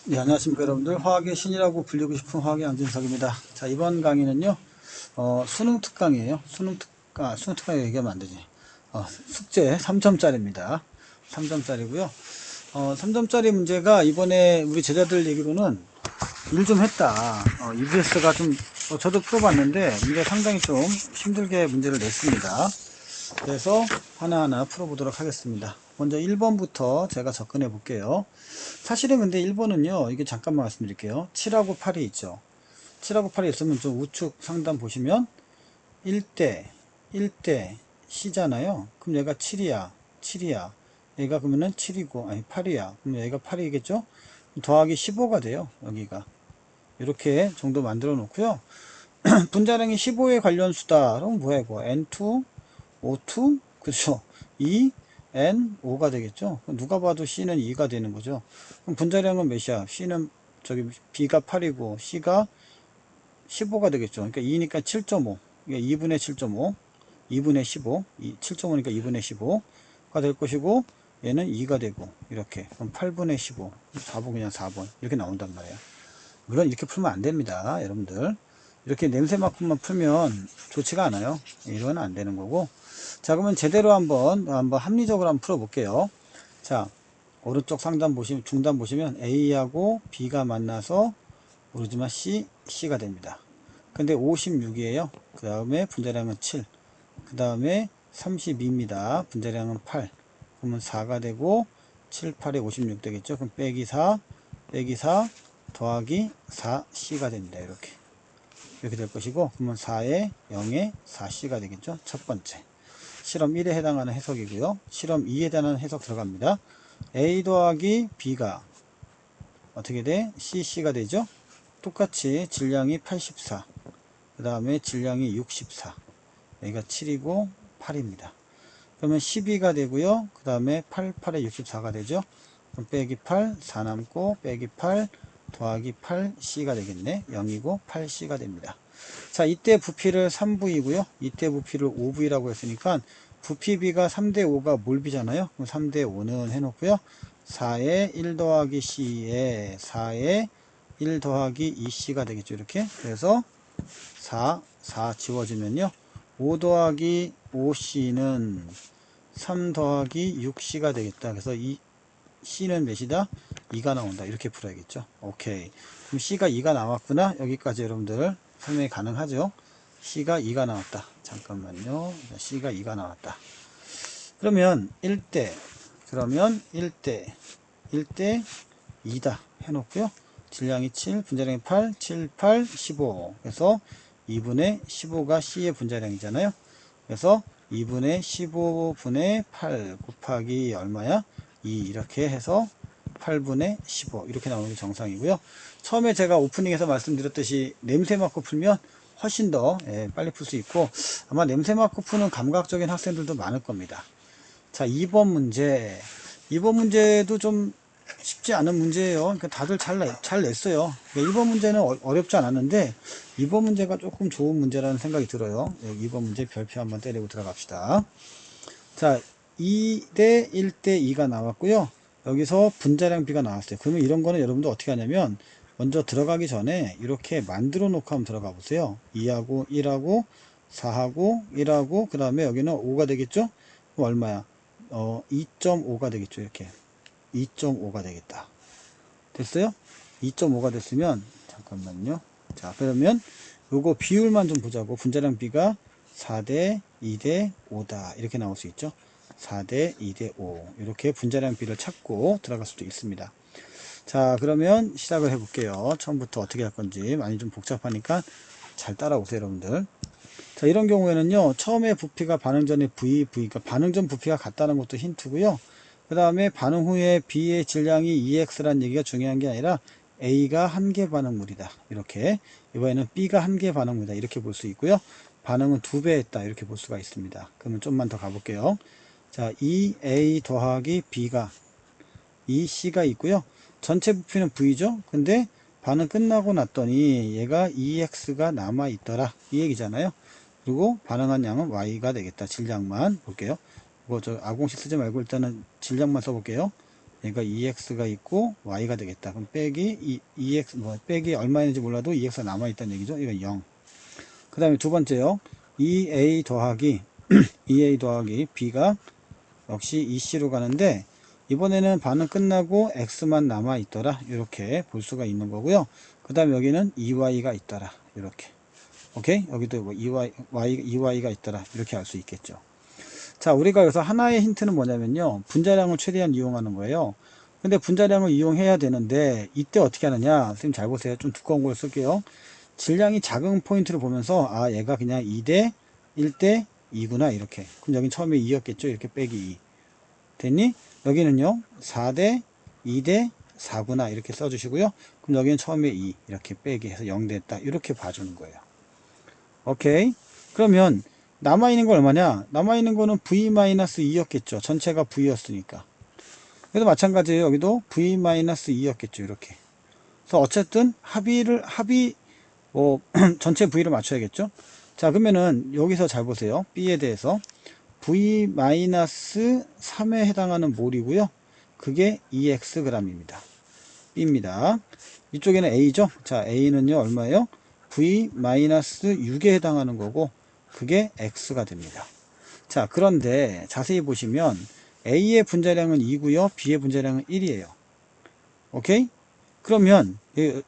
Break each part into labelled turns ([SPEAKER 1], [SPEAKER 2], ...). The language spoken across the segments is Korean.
[SPEAKER 1] 네, 안녕하십니까 여러분들. 화학의 신이라고 불리고 싶은 화학의 안진석입니다. 자, 이번 강의는요 수능 특강이에요. 수능 특강 얘기하면 안 되지. 숙제 3점짜리입니다 3점짜리고요 3점짜리 문제가 이번에 우리 제자들 얘기로는 일 좀 했다. EBS가 좀 저도 풀어봤는데 문제 상당히 좀 힘들게 문제를 냈습니다. 그래서 하나하나 풀어보도록 하겠습니다. 먼저 1번부터 제가 접근해 볼게요. 사실은 근데 1번은요, 이게 잠깐만 말씀드릴게요. 7하고 8이 있죠. 7하고 8이 있으면 좀 우측 상단 보시면 1대 C잖아요. 그럼 얘가 7이야. 얘가 그러면은 7이고, 아니 8이야. 그럼 얘가 8이겠죠? 더하기 15가 돼요. 여기가. 이렇게 정도 만들어 놓고요. 분자량이 15에 관련 수다. 그럼 뭐야 이거? N2, O2, 그죠? 2, N, 5가 되겠죠? 누가 봐도 C는 2가 되는 거죠. 그럼 분자량은 몇이야? C는 B가 8이고 C가 15가 되겠죠. 그러니까 2니까 7.5. 그러니까 2분의 7.5, 2분의 15, 7.5니까 2분의 15가 될 것이고 얘는 2가 되고 이렇게. 그럼 8분의 15, 4번 그냥 4번 이렇게 나온단 말이에요. 물론 이렇게 풀면 안 됩니다, 여러분들. 이렇게 냄새만큼만 풀면 좋지가 않아요. 이건 안 되는 거고. 자, 그러면 제대로 한번 합리적으로 한번 풀어볼게요. 자, 오른쪽 상단 보시면, 중단 보시면 A하고 B가 만나서 모르지만 C가 됩니다. 근데 56이에요. 그 다음에 분자량은 7. 그 다음에 32입니다. 분자량은 8. 그러면 4가 되고, 7, 8에 56 되겠죠. 그럼 빼기 4, 더하기 4C가 됩니다. 이렇게 될 것이고, 그러면 4에 0에 4C가 되겠죠. 첫 번째. 실험 1에 해당하는 해석이고요. 실험 2에 해당하는 해석 들어갑니다. A 더하기 B가 어떻게 돼? CC가 되죠. 똑같이 질량이 84, 그 다음에 질량이 64, 여기가 7이고 8입니다. 그러면 12가 되고요. 그 다음에 8, 8에 64가 되죠. 그럼 빼기 8, 4 남고 빼기 8 더하기 8C가 되겠네. 0이고 8C가 됩니다. 자, 이때 부피를 3V이고요. 이때 부피를 5V라고 했으니까 부피비가 3대5가 몰비잖아요. 그럼 3대5는 해놓고요. 4에 1 더하기 C에 4에 1 더하기 2C가 되겠죠. 이렇게. 그래서 4 지워지면요. 5 더하기 5C는 3 더하기 6C가 되겠다. 그래서 이 C는 몇이다? 2가 나온다. 이렇게 풀어야겠죠. 오케이. 그럼 C가 2가 나왔구나. 여기까지 여러분들 설명이 가능하죠. C가 2가 나왔다. 잠깐만요. C가 2가 나왔다. 그러면 1대 2다 해놓고요. 질량이 7, 분자량이 8, 7, 8, 15. 그래서 2분의 15가 C의 분자량이잖아요. 그래서 2분의 15분의 8 곱하기 얼마야? 2 이렇게 해서 8분의 15 이렇게 나오는 게 정상이고요. 처음에 제가 오프닝에서 말씀드렸듯이 냄새 맡고 풀면 훨씬 더 빨리 풀 수 있고 아마 냄새 맡고 푸는 감각적인 학생들도 많을 겁니다. 자, 2번 문제. 2번 문제도 좀 쉽지 않은 문제예요. 그러니까 다들 잘 냈어요. 그러니까 1번 문제는 어렵지 않았는데 2번 문제가 조금 좋은 문제라는 생각이 들어요. 2번 문제 별표 한번 때리고 들어갑시다. 자, 2대 1대 2가 나왔고요. 여기서 분자량 B가 나왔어요. 그러면 이런 거는 여러분들 어떻게 하냐면 먼저 들어가기 전에 이렇게 만들어 놓고 한번 들어가 보세요. 2하고 1하고 4하고 1하고 그 다음에 여기는 5가 되겠죠? 그럼 얼마야? 2.5가 되겠죠. 이렇게 2.5가 되겠다. 됐어요? 2.5가 됐으면 잠깐만요. 자, 그러면 요거 비율만 좀 보자고. 분자량 B가 4대 2대 5다. 이렇게 나올 수 있죠. 4대 2대 5. 이렇게 분자량 B를 찾고 들어갈 수도 있습니다. 자, 그러면 시작을 해볼게요. 처음부터 어떻게 할 건지 많이 좀 복잡하니까 잘 따라오세요, 여러분들. 자, 이런 경우에는요, 처음에 부피가 반응 전에 그러니까 반응 전 부피가 같다는 것도 힌트고요. 그 다음에 반응 후에 B의 질량이 EX라는 얘기가 중요한 게 아니라 A가 한 개 반응물이다. 이렇게. 이번에는 B가 한 개 반응물이다. 이렇게 볼 수 있고요. 반응은 2배 했다. 이렇게 볼 수가 있습니다. 그러면 좀만 더 가볼게요. 자, EA 더하기 B가 EC가 있고요. 전체 부피는 V죠. 근데 반응 끝나고 났더니 얘가 EX가 남아있더라. 이 얘기잖아요. 그리고 반응한 양은 Y가 되겠다. 질량만 볼게요. 저 아공식 쓰지 말고 일단은 질량만 써볼게요. 얘가 2x가 있고 y가 되겠다. 그럼 빼기 2x 빼기 얼마인지 몰라도 2x가 남아있다는 얘기죠. 이건 0. 그 다음에 두 번째요. 2a 더하기 2a 더하기 b가 역시 EC로 가는데 이번에는 반응 끝나고 x만 남아있더라. 이렇게 볼 수가 있는 거고요. 그 다음에 여기는 2y가 있더라. 이렇게. 오케이? 여기도 뭐 2y가 있더라. 이렇게 알 수 있겠죠. 자, 우리가 여기서 하나의 힌트는 뭐냐면요. 분자량을 최대한 이용하는 거예요. 근데 분자량을 이용해야 되는데 이때 어떻게 하느냐. 선생님 잘 보세요. 좀 두꺼운 걸 쓸게요. 질량이 작은 포인트를 보면서 아, 얘가 그냥 2대 1대 2구나 이렇게. 그럼 여긴 처음에 2였겠죠. 이렇게 빼기 2. 됐니? 여기는요. 4대 2대 4구나 이렇게 써주시고요. 그럼 여기는 처음에 2 이렇게 빼기 해서 0 됐다. 이렇게 봐주는 거예요. 오케이. 그러면 남아있는 거 얼마냐? 남아있는 거는 v-2였겠죠. 전체가 v였으니까. 그래도 마찬가지예요. 여기도 v-2였겠죠. 이렇게. 그래서 어쨌든 전체 v를 맞춰야겠죠. 자, 그러면은 여기서 잘 보세요. b에 대해서 v-3에 해당하는 몰이고요. 그게 2xg입니다. b입니다. 이쪽에는 a죠. 자, a는요 얼마예요? v-6에 해당하는 거고 그게 x가 됩니다. 자, 그런데 자세히 보시면 a의 분자량은 2고요. b의 분자량은 1이에요. 오케이? 그러면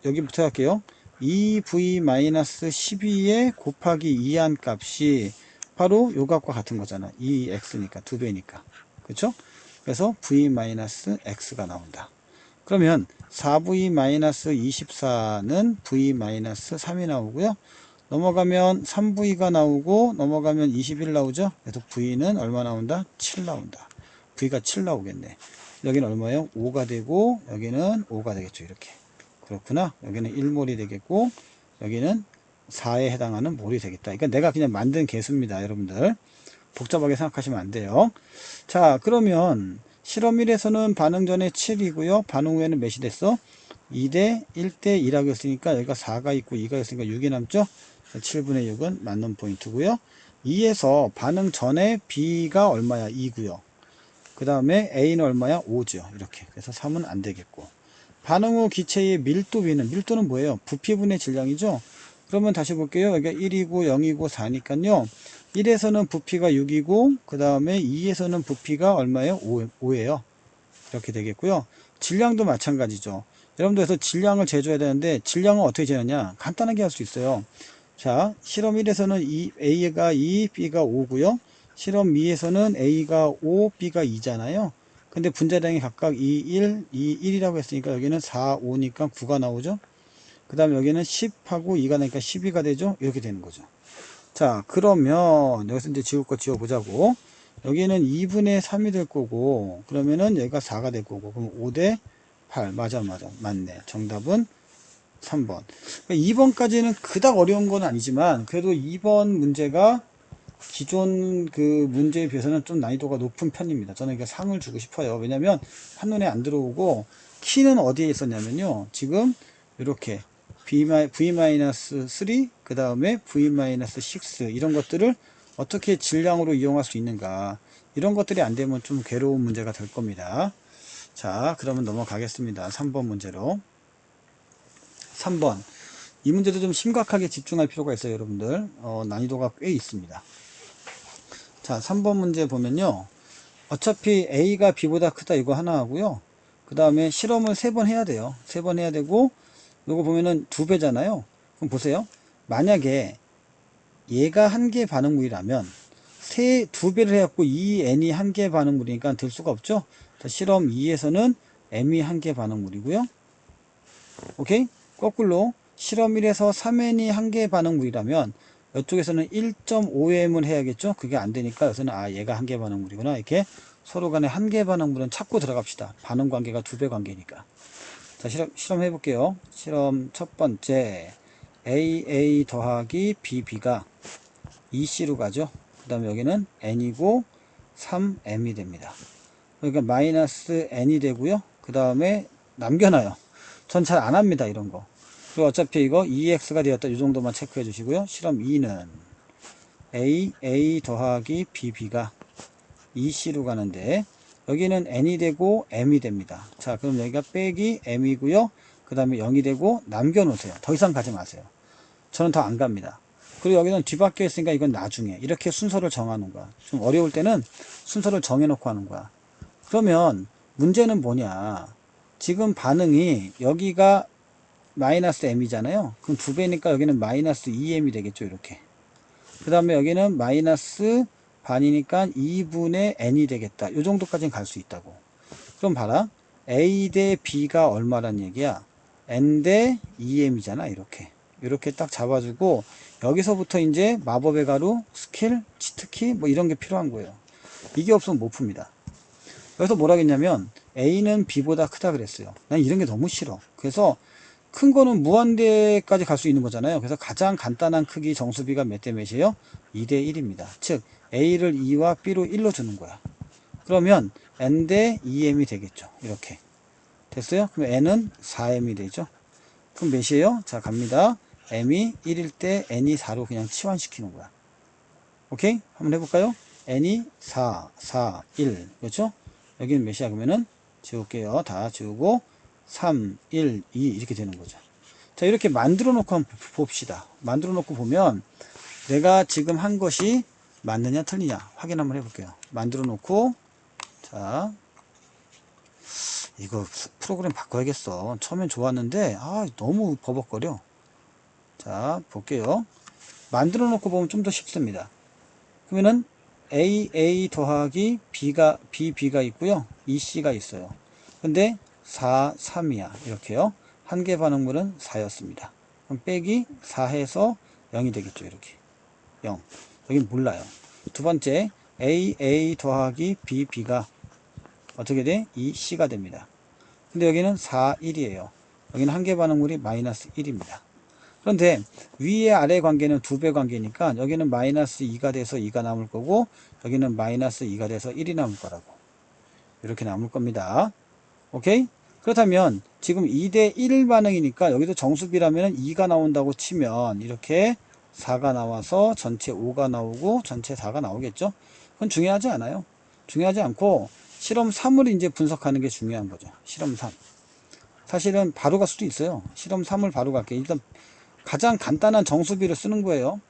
[SPEAKER 1] 여기부터 할게요. 2v-12에 곱하기 2한 값이 바로 요 값과 같은 거잖아. 2x니까 2배니까. 그렇죠? 그래서 v-x가 나온다. 그러면 4v-24는 v-3이 나오고요. 넘어가면 3v가 나오고 넘어가면 21 나오죠. 그래서 v는 얼마 나온다? 7 나온다. v가 7 나오겠네. 여기는 얼마예요? 5가 되고 여기는 5가 되겠죠. 이렇게. 그렇구나. 여기는 1몰이 되겠고 여기는 4에 해당하는 몰이 되겠다. 그러니까 내가 그냥 만든 개수입니다. 여러분들 복잡하게 생각하시면 안 돼요. 자, 그러면 실험 1에서는 반응 전에 7이고요. 반응 후에는 몇이 됐어? 2대 1대 2라고 했으니까 여기가 4가 있고 2가 있으니까 6이 남죠. 7분의 6은 맞는 포인트고요. 2에서 반응 전에 B가 얼마야? 2고요. 그 다음에 A는 얼마야? 5죠. 이렇게. 그래서 3은 안 되겠고. 반응 후 기체의 밀도는 뭐예요? 부피분의 질량이죠. 그러면 다시 볼게요. 여기가 1이고 0이고 4니까요. 1에서는 부피가 6이고 그 다음에 2에서는 부피가 얼마예요? 5예요. 이렇게 되겠고요. 질량도 마찬가지죠. 여러분들 그래서 질량을 재줘야 되는데 질량은 어떻게 재느냐? 간단하게 할 수 있어요. 자, 실험 1에서는 A가 2, B가 5고요. 실험 2에서는 A가 5, B가 2잖아요. 근데 분자량이 각각 2, 1, 2, 1이라고 했으니까 여기는 4, 5니까 9가 나오죠. 그 다음에 여기는 10하고 2가 나니까 12가 되죠. 이렇게 되는 거죠. 자, 그러면 여기서 이제 지울 거 지워보자고. 여기는 2분의 3이 될 거고 그러면은 여기가 4가 될 거고 그럼 5대 8. 맞아 맞네. 정답은 3번. 2번까지는 그닥 어려운 건 아니지만 그래도 2번 문제가 기존 그 문제에 비해서는 좀 난이도가 높은 편입니다. 저는 이게 상을 주고 싶어요. 왜냐면 한눈에 안 들어오고 키는 어디에 있었냐면요. 지금 이렇게 V-3 그 다음에 V-6 이런 것들을 어떻게 질량으로 이용할 수 있는가 이런 것들이 안 되면 좀 괴로운 문제가 될 겁니다. 자, 그러면 넘어가겠습니다. 3번 문제로. 3번. 이 문제도 좀 심각하게 집중할 필요가 있어요, 여러분들. 난이도가 꽤 있습니다. 자, 3번 문제 보면요. 어차피 A가 B보다 크다 이거 하나 하고요. 그 다음에 실험을 3번 해야 돼요. 3번 해야 되고, 요거 보면은 2배잖아요. 그럼 보세요. 만약에 얘가 한 개 반응물이라면 2배를 해갖고 2n이 한 개 반응물이니까 될 수가 없죠. 자, 실험 2에서는 m이 한 개 반응물이고요. 오케이? 거꾸로 실험 1에서 3n이 한 개 반응물이라면 이쪽에서는 1.5m을 해야겠죠. 그게 안 되니까 여기서는 얘가 한 개 반응물이구나. 이렇게 서로 간에 한 개 반응물은 찾고 들어갑시다. 반응 관계가 2배 관계니까. 자, 실험 해볼게요. 실험 첫 번째 AA 더하기 BB가 EC로 가죠. 그 다음에 여기는 N이고 3M이 됩니다. 그러니까 마이너스 N이 되고요. 그 다음에 남겨놔요. 전 잘 안합니다. 이런 거. 그리고 어차피 이거 EX가 되었다. 이 정도만 체크해 주시고요. 실험 2는 A 더하기 BB가 EC로 가는데 여기는 n이 되고 m이 됩니다. 자, 그럼 여기가 빼기 m이고요. 그 다음에 0이 되고 남겨놓으세요. 더 이상 가지 마세요. 저는 더 안 갑니다. 그리고 여기는 뒤바뀌어 있으니까 이건 나중에 이렇게 순서를 정하는 거야. 좀 어려울 때는 순서를 정해놓고 하는 거야. 그러면 문제는 뭐냐, 지금 반응이 여기가 마이너스 m이잖아요. 그럼 2배니까 여기는 마이너스 2m이 되겠죠. 이렇게. 그 다음에 여기는 마이너스 반이니까 2분의 n이 되겠다. 이 정도까지는 갈 수 있다고. 그럼 봐라, a 대 b가 얼마란 얘기야? n 대 2m이잖아. 이렇게 딱 잡아주고, 여기서부터 이제 마법의 가루, 스킬, 치트키 뭐 이런 게 필요한 거예요. 이게 없으면 못 풉니다. 그래서 뭐라 했냐면 a는 b보다 크다 그랬어요. 난 이런 게 너무 싫어. 그래서 큰 거는 무한대까지 갈 수 있는 거잖아요. 그래서 가장 간단한 크기 정수비가 몇 대 몇이에요? 2대 1입니다. 즉 a를 2와 b로 1로 주는 거야. 그러면 n 대 2m이 되겠죠. 이렇게 됐어요? 그럼 n은 4m이 되죠. 그럼 몇이에요? 자, 갑니다. m이 1일 때 n이 4로 그냥 치환시키는 거야. 오케이? 한번 해볼까요? n이 4, 4, 1. 그렇죠? 여기는 몇이야? 그러면은 지울게요. 다 지우고 3, 1, 2 이렇게 되는 거죠. 자, 이렇게 만들어 놓고 한번 봅시다. 만들어 놓고 보면 내가 지금 한 것이 맞느냐 틀리냐 확인 한번 해볼게요. 만들어 놓고, 자, 이거 프로그램 바꿔야겠어. 처음엔 좋았는데 너무 버벅거려. 자, 볼게요. 만들어 놓고 보면 좀 더 쉽습니다. 그러면은 a 더하기 b가 있고요. c가 있어요. 근데 4, 3이야. 이렇게요. 한 개 반응물은 4였습니다. 그럼 빼기 4 해서 0이 되겠죠. 이렇게 0. 여긴 몰라요. 두 번째, a 더하기 b가 어떻게 돼? 2c가 됩니다. 근데 여기는 4, 1이에요. 여기는 한 개 반응물이 마이너스 1입니다. 그런데 위에 아래 관계는 2배 관계니까 여기는 마이너스 2가 돼서 2가 남을 거고, 여기는 마이너스 2가 돼서 1이 남을 거라고. 이렇게 남을 겁니다. 오케이? 그렇다면 지금 2대 1 반응이니까 여기도 정수비라면 2가 나온다고 치면 이렇게 4가 나와서 전체 5가 나오고 전체 4가 나오겠죠? 그건 중요하지 않아요. 중요하지 않고 실험 3을 이제 분석하는 게 중요한 거죠. 실험 3. 사실은 바로 갈 수도 있어요. 실험 3을 바로 갈게요. 일단 가장 간단한 정수비를 쓰는 거예요.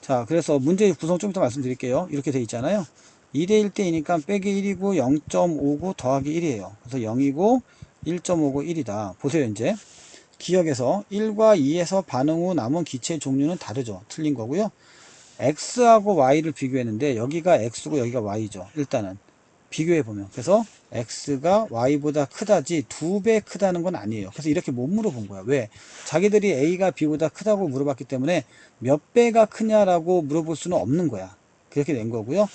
[SPEAKER 1] 자, 그래서 문제 구성 좀 이따 말씀드릴게요. 이렇게 돼 있잖아요. 2대 1대이니까 빼기 1이고 0.59 더하기 1이에요. 그래서 0이고 1.59 1이다. 보세요. 이제 기억에서 1과 2에서 반응 후 남은 기체의 종류는 다르죠. 틀린 거고요. x하고 y를 비교했는데 여기가 x고 여기가 y죠. 일단은 비교해 보면, 그래서 x가 y보다 크다지 2배 크다는 건 아니에요. 그래서 이렇게 못 물어본 거야. 왜? 자기들이 a가 b보다 크다고 물어봤기 때문에 몇 배가 크냐라고 물어볼 수는 없는 거야. 그렇게 된 거고요.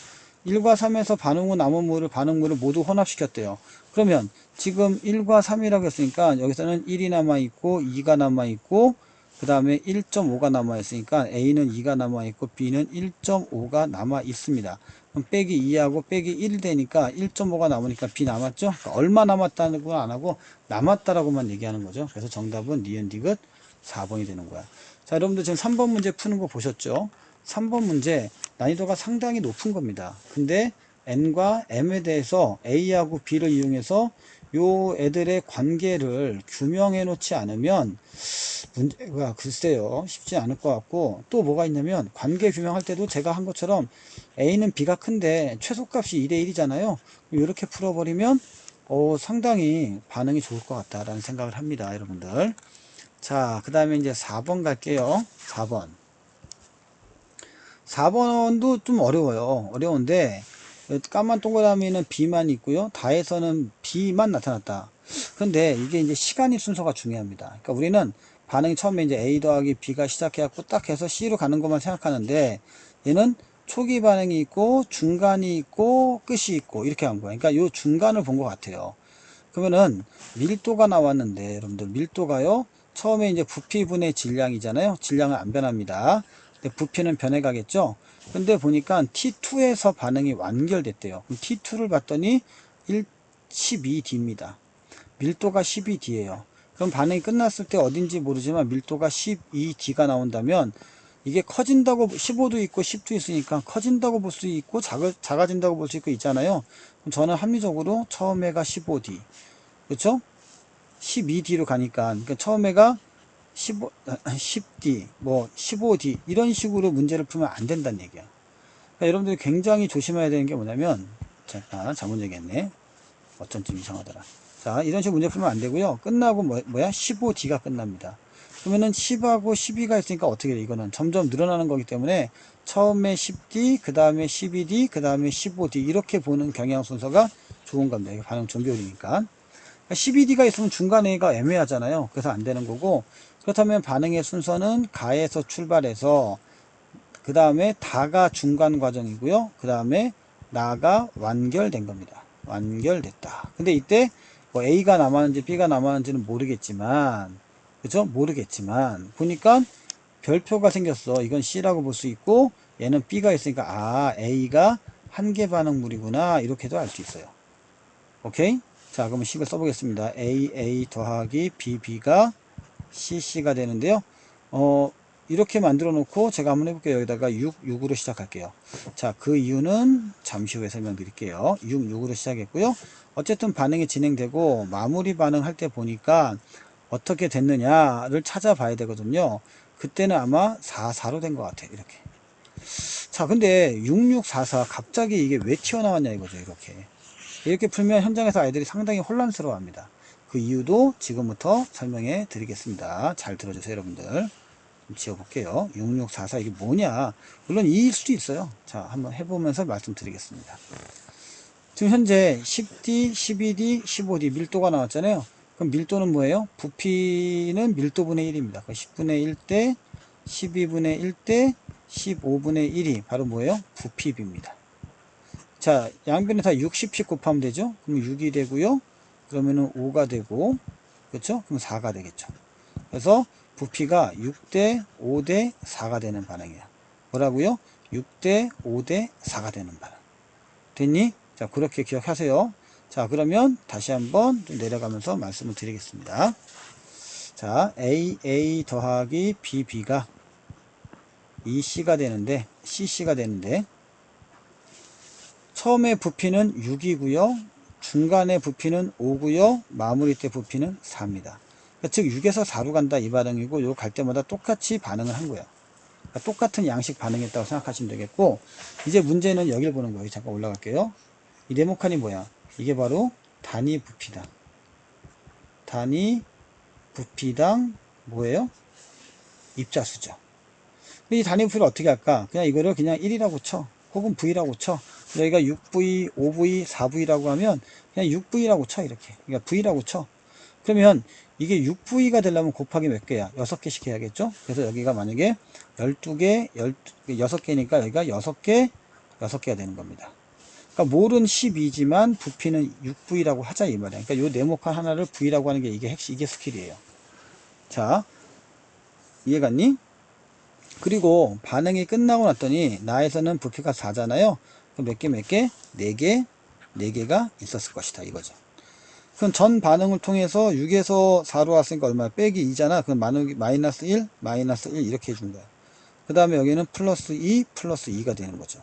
[SPEAKER 1] 1과 3에서 반응 후 남은 반응물을 모두 혼합시켰대요. 그러면 지금 1과 3이라고 했으니까 여기서는 1이 남아있고 2가 남아있고 그 다음에 1.5가 남아있으니까 A는 2가 남아있고 B는 1.5가 남아있습니다. 그럼 빼기 2하고 빼기 1 되니까 1.5가 남으니까 B 남았죠? 그러니까 얼마 남았다는 건 안 하고 남았다라고만 얘기하는 거죠. 그래서 정답은 니은 디귿 4번이 되는 거야. 자, 여러분들 지금 3번 문제 푸는 거 보셨죠? 3번 문제 난이도가 상당히 높은 겁니다. 근데 n과 m에 대해서 a하고 b를 이용해서 요 애들의 관계를 규명해 놓지 않으면 문제가 글쎄요 쉽지 않을 것 같고, 또 뭐가 있냐면 관계 규명할 때도 제가 한 것처럼 a는 b가 큰데 최소값이 2대 1이잖아요. 이렇게 풀어버리면 상당히 반응이 좋을 것 같다라는 생각을 합니다. 여러분들. 자, 그 다음에 이제 4번 갈게요. 4번도 좀 어려워요. 어려운데 까만 동그라미는 B만 있고요. 다에서는 B만 나타났다. 그런데 이게 이제 시간이 순서가 중요합니다. 그러니까 우리는 반응이 처음에 이제 A 더하기 B가 시작해갖고 딱 해서 C로 가는 것만 생각하는데, 얘는 초기 반응이 있고 중간이 있고 끝이 있고 이렇게 한 거예요. 그러니까 요 중간을 본 것 같아요. 그러면은 밀도가 나왔는데, 여러분들 밀도가요, 처음에 이제 부피분의 질량이잖아요. 질량은 안 변합니다. 근데 부피는 변해가겠죠. 근데 보니까 T2에서 반응이 완결됐대요. T2를 봤더니 12D입니다. 밀도가 12D예요. 그럼 반응이 끝났을 때 어딘지 모르지만 밀도가 12D가 나온다면 이게 커진다고 15도 있고 10도 있으니까 커진다고 볼 수 있고 작아진다고 볼 수 있고 있잖아요. 그럼 저는 합리적으로 처음에가 15D, 그렇죠? 12D로 가니까, 그러니까 처음에가 15, 10D, 뭐 15D 이런 식으로 문제를 풀면 안 된다는 얘기야. 그러니까 여러분들이 굉장히 조심해야 되는 게 뭐냐면, 잠깐 잘못 얘기했네. 어쩐지 이상하더라. 자, 이런 식으로 문제 풀면 안 되고요. 끝나고 뭐야? 15D가 끝납니다. 그러면은 10하고 12가 있으니까 어떻게 돼? 이거는 점점 늘어나는 거기 때문에 처음에 10D, 그 다음에 12D, 그 다음에 15D 이렇게 보는 경향 순서가 좋은 겁니다. 이거 반응 좀비율이니까. 12D가 있으면 중간 A가 애매하잖아요. 그래서 안 되는 거고, 그렇다면 반응의 순서는 가에서 출발해서 그 다음에 다가 중간 과정이고요. 그 다음에 나가 완결된 겁니다. 완결됐다. 근데 이때 뭐 A가 남았는지 B가 남았는지는 모르겠지만, 그죠? 모르겠지만 보니까 별표가 생겼어. 이건 C라고 볼 수 있고, 얘는 B가 있으니까 아, A가 한 개 반응물이구나, 이렇게도 알 수 있어요. 오케이? 자, 그러면 식을 써보겠습니다. A 더하기 BB가 CC가 되는데요. 이렇게 만들어 놓고 제가 한번 해볼게요. 여기다가 6으로 시작할게요. 자, 그 이유는 잠시 후에 설명드릴게요. 6으로 시작했고요. 어쨌든 반응이 진행되고 마무리 반응할 때 보니까 어떻게 됐느냐를 찾아봐야 되거든요. 그때는 아마 44로 된 것 같아요. 이렇게. 자, 근데 6644 갑자기 이게 왜 튀어나왔냐 이거죠. 이렇게 풀면 현장에서 아이들이 상당히 혼란스러워 합니다. 그 이유도 지금부터 설명해 드리겠습니다. 잘 들어주세요, 여러분들. 지워볼게요. 6644 이게 뭐냐? 물론 2일 수도 있어요. 자, 한번 해보면서 말씀드리겠습니다. 지금 현재 10D, 12D, 15D 밀도가 나왔잖아요. 그럼 밀도는 뭐예요? 부피는 밀도분의 1입니다. 10분의 1대 12분의 1대 15분의 1이 바로 뭐예요? 부피비입니다. 자, 양변에 다 60씩 곱하면 되죠? 그럼 6이 되고요. 그러면은 5가 되고, 그렇죠? 그럼 4가 되겠죠. 그래서 부피가 6대 5대 4가 되는 반응이에요. 뭐라고요? 6대 5대 4가 되는 반응. 됐니? 자, 그렇게 기억하세요. 자, 그러면 다시 한번 내려가면서 말씀을 드리겠습니다. 자, AA 더하기 BB가 EC가 되는데, CC가 되는데, 처음에 부피는 6이고요. 중간에 부피는 5고요. 마무리 때 부피는 4입니다. 그러니까 즉 6에서 4로 간다 이 반응이고, 요 갈 때마다 똑같이 반응을 한 거예요. 그러니까 똑같은 양식 반응했다고 생각하시면 되겠고, 이제 문제는 여기를 보는 거예요. 잠깐 올라갈게요. 이 네모칸이 뭐야? 이게 바로 단위 부피다. 단위 부피당 뭐예요? 입자수죠. 이 단위 부피를 어떻게 할까? 그냥 이거를 그냥 1이라고 쳐. 혹은 V라고 쳐. 여기가 6V, 5V, 4V라고 하면 그냥 6V라고 쳐. 이렇게. 그러니까 V라고 쳐. 그러면 이게 6V가 되려면 곱하기 몇 개야? 6개씩 해야겠죠? 그래서 여기가 만약에 12개, 6개니까 여기가 6개, 6개가 되는 겁니다. 그러니까 몰은 12지만 부피는 6V라고 하자 이 말이야. 그러니까 요 네모칸 하나를 V라고 하는 게 이게 스킬이에요. 자, 이해갔니? 그리고 반응이 끝나고 났더니 나에서는 부피가 4잖아요. 그럼 몇 개? 4개, 4개가 있었을 것이다 이거죠. 그럼 전 반응을 통해서 6에서 4로 왔으니까 얼마야? 빼기 2잖아. 그럼 마이너스 1, 마이너스 1 이렇게 해준 거야. 그 다음에 여기는 플러스 2, 플러스 2가 되는 거죠.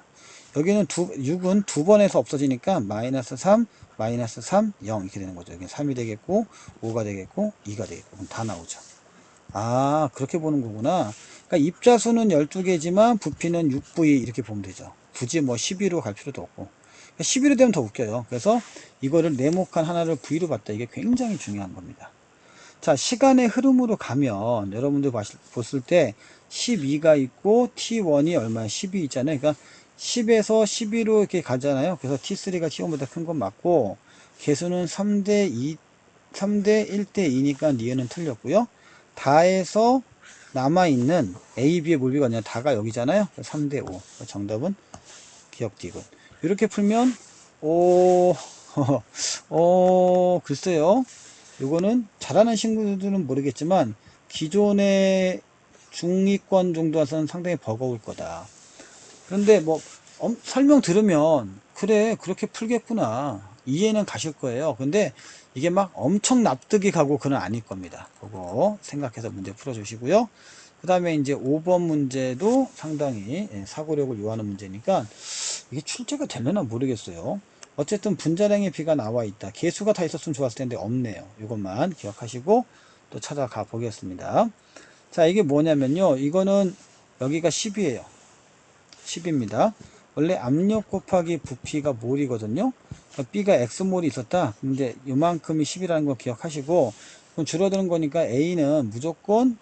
[SPEAKER 1] 여기는 6은 두 번에서 없어지니까 마이너스 3, 마이너스 3, 0 이렇게 되는 거죠. 여기 3이 되겠고 5가 되겠고 2가 되겠고 그럼 다 나오죠. 아, 그렇게 보는 거구나. 그러니까 입자수는 12개지만 부피는 6V 이렇게 보면 되죠. 굳이 뭐 12로 갈 필요도 없고. 11로 되면 더 웃겨요. 그래서 이거를 네모칸 하나를 V로 봤다. 이게 굉장히 중요한 겁니다. 자, 시간의 흐름으로 가면 여러분들 봤을 때 12가 있고 T1이 얼마야? 12 있잖아요. 그러니까 10에서 12로 이렇게 가잖아요. 그래서 T3가 T1보다 큰 건 맞고 개수는 3대 2, 3대 1대 2니까 니은은 틀렸고요. 다에서 남아있는 A, B의 몰비가 아니라 다가 여기잖아요. 3대 5. 정답은 기억디귿. 이렇게 풀면, 글쎄요. 요거는 잘하는 친구들은 모르겠지만, 기존의 중위권 정도 와서는 상당히 버거울 거다. 그런데 뭐, 설명 들으면, 그래, 그렇게 풀겠구나. 이해는 가실 거예요. 근데 이게 막 엄청 납득이 가고 그건 아닐 겁니다. 그거 생각해서 문제 풀어주시고요. 그 다음에 이제 5번 문제도 상당히 사고력을 요하는 문제니까 이게 출제가 되려나 모르겠어요. 어쨌든 분자량의 비가 나와 있다. 개수가 다 있었으면 좋았을 텐데 없네요. 이것만 기억하시고 또 찾아가 보겠습니다. 자, 이게 뭐냐면요. 이거는 여기가 10이에요. 10입니다. 원래 압력 곱하기 부피가 몰이거든요. B가 X몰이 있었다. 근데 요만큼이 10이라는 거 기억하시고, 그럼 줄어드는 거니까 A는 무조건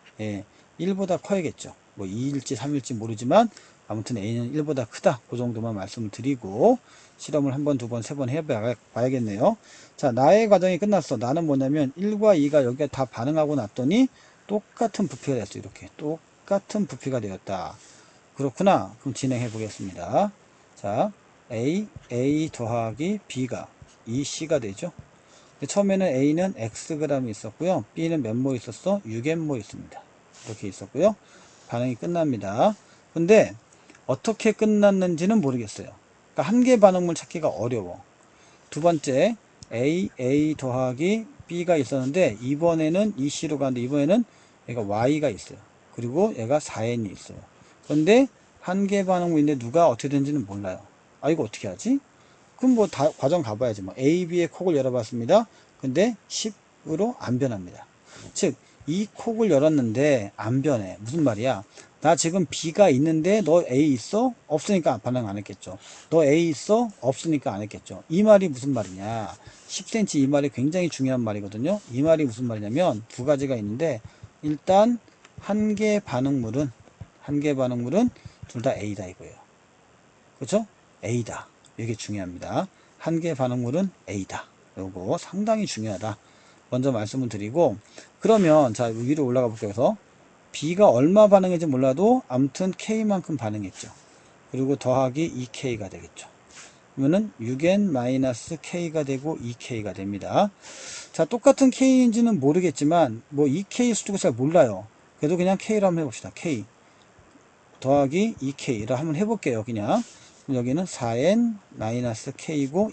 [SPEAKER 1] 1보다 커야겠죠. 뭐 2일지 3일지 모르지만 아무튼 A는 1보다 크다. 그 정도만 말씀을 드리고 실험을 한 번, 두 번, 세 번 해봐야겠네요. 자, 나의 과정이 끝났어. 나는 뭐냐면 1과 2가 여기에 다 반응하고 났더니 똑같은 부피가 됐어. 이렇게 똑같은 부피가 되었다. 그렇구나. 그럼 진행해 보겠습니다. 자, A 더하기 B가 2C가 되죠. 처음에는 A는 Xg이 있었고요. B는 몇 모 있었어? 6M모 있습니다. 이렇게 있었고요. 반응이 끝납니다. 근데 어떻게 끝났는지는 모르겠어요. 그러니까 한 개 반응물 찾기가 어려워. 두 번째, A 더하기 B가 있었는데 이번에는 EC로 가는데 이번에는 얘가 Y가 있어요. 그리고 얘가 4N이 있어요. 그런데 한 개 반응물인데 누가 어떻게 되는지는 몰라요. 아, 이거 어떻게 하지? 그럼 뭐 다 과정 가봐야지. 뭐 A, B의 콕을 열어봤습니다. 근데 10으로 안 변합니다. 즉, 이 콕을 열었는데 안 변해. 무슨 말이야? 나 지금 B가 있는데 너 A 있어? 없으니까 반응 안 했겠죠. 너 A 있어? 없으니까 안 했겠죠. 이 말이 무슨 말이냐? 10cm 이 말이 굉장히 중요한 말이거든요. 이 말이 무슨 말이냐면 두 가지가 있는데 일단 한 개 반응물은 둘 다 A다 이거예요. 그렇죠? A다. 이게 중요합니다. 한 개 반응물은 A다. 요거 상당히 중요하다. 먼저 말씀을 드리고 그러면 자 위로 올라가 볼게요. 그래서 B가 얼마 반응했는지 몰라도 아무튼 K만큼 반응했죠. 그리고 더하기 2K가 되겠죠. 그러면은 6N-K가 되고 2K가 됩니다. 자, 똑같은 K인지는 모르겠지만 뭐 2K 수도 잘 몰라요. 그래도 그냥 K로 한번 해봅시다. K 더하기 2K를 한번 해볼게요. 그냥 여기는 4N-K고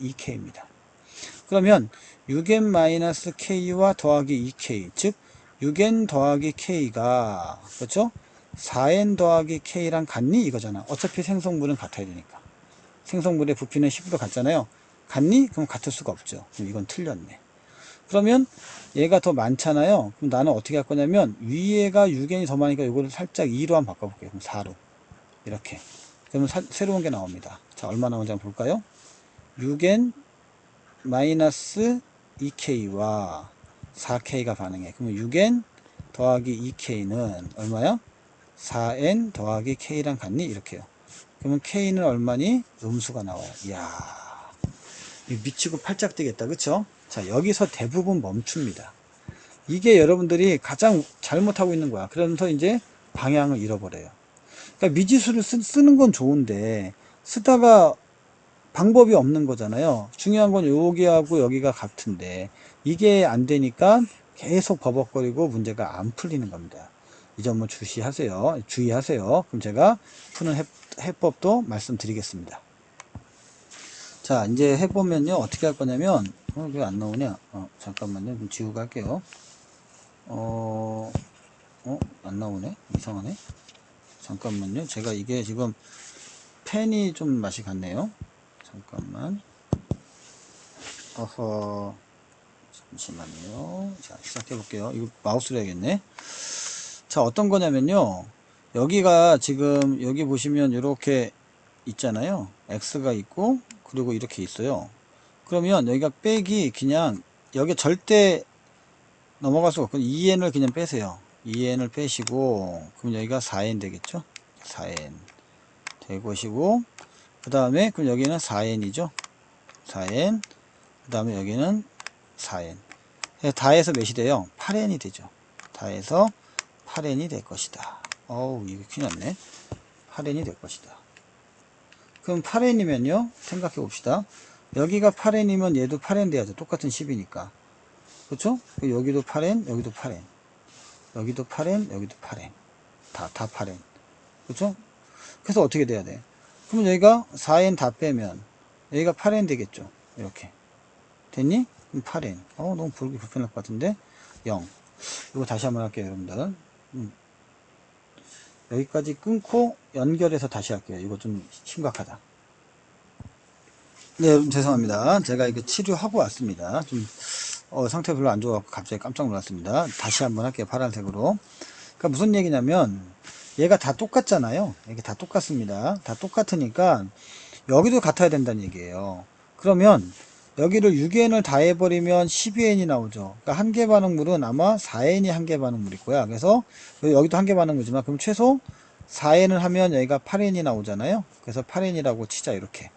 [SPEAKER 1] 2K입니다. 그러면 6N-K와 더하기 2K 즉 6N 더하기 K가 그렇죠? 4N 더하기 K랑 같니? 이거잖아. 어차피 생성물은 같아야 되니까. 생성물의 부피는 10으로 같잖아요. 같니? 그럼 같을 수가 없죠. 그럼 이건 틀렸네. 그러면 얘가 더 많잖아요. 그럼 나는 어떻게 할 거냐면 위에가 6N이 더 많으니까 이거를 살짝 2로 한번 바꿔볼게요. 그럼 4로. 이렇게. 그러면 새로운 게 나옵니다. 자, 얼마 나오는지 한번 볼까요? 6N 마이너스 2K와 4K가 반응해. 그러면 6N 더하기 2K는 얼마야? 4N 더하기 K랑 같니? 이렇게요. 그러면 K는 얼마니? 음수가 나와요. 이야, 미치고 팔짝 뛰겠다. 그쵸? 자, 여기서 대부분 멈춥니다. 이게 여러분들이 가장 잘못하고 있는 거야. 그러면서 이제 방향을 잃어버려요. 그러니까 미지수를 쓰는 건 좋은데 쓰다가 방법이 없는 거잖아요. 중요한 건 여기하고 여기가 같은데 이게 안 되니까 계속 버벅거리고 문제가 안 풀리는 겁니다. 이 점을 주의하세요. 그럼 제가 푸는 해법도 말씀드리겠습니다. 자, 이제 해보면요. 어떻게 할 거냐면, 왜 안 나오냐? 잠깐만요. 좀 지우고 할게요. 안 나오네? 이상하네? 잠깐만요. 제가 이게 지금 펜이 좀 맛이 갔네요. 잠깐만. 잠시만요. 자, 시작해 볼게요. 이거 마우스로 해야겠네. 자, 어떤 거냐면요. 여기가 지금, 여기 보시면 이렇게 있잖아요. X가 있고, 그리고 이렇게 있어요. 그러면 여기가 빼기 그냥, 여기 절대 넘어갈 수가 없고, 2n을 그냥 빼세요. 2n을 빼시고, 그럼 여기가 4n 되겠죠? 4n. 될 것이고, 그 다음에, 그럼 여기는 4n이죠? 4n. 그 다음에 여기는 4n. 다 해서 몇이 돼요? 8n이 되죠. 다 해서 8n이 될 것이다. 어우, 이거 큰일 났네. 8n이 될 것이다. 그럼 8n이면요, 생각해 봅시다. 여기가 8n이면 얘도 8n 돼야죠. 똑같은 10이니까. 그렇죠? 여기도 8n, 여기도 8n. 여기도 8n, 여기도 8n. 다 8n. 그렇죠? 그래서 어떻게 돼야 돼? 그러면 여기가 4n 다 빼면 여기가 8n 되겠죠. 이렇게. 됐니? 그럼 8n. 너무 보기 불편할 것 같은데. 0. 이거 다시 한번 할게요, 여러분들. 여기까지 끊고 연결해서 다시 할게요. 이거 좀 심각하다. 네, 여러분 죄송합니다. 제가 이거 치료하고 왔습니다. 좀 상태 별로 안 좋아서 갑자기 깜짝 놀랐습니다. 다시 한번 할게요. 파란색으로. 그러니까 무슨 얘기냐면 얘가 다 똑같잖아요. 이게 다 똑같습니다. 다 똑같으니까 여기도 같아야 된다는 얘기예요. 그러면 여기를 6n을 다 해버리면 12n이 나오죠. 그러니까 한계 반응물은 아마 4n이 한계 반응물일 거야. 그래서 여기도 한계 반응물이지만 그럼 최소 4n을 하면 여기가 8n이 나오잖아요. 그래서 8n이라고 치자. 이렇게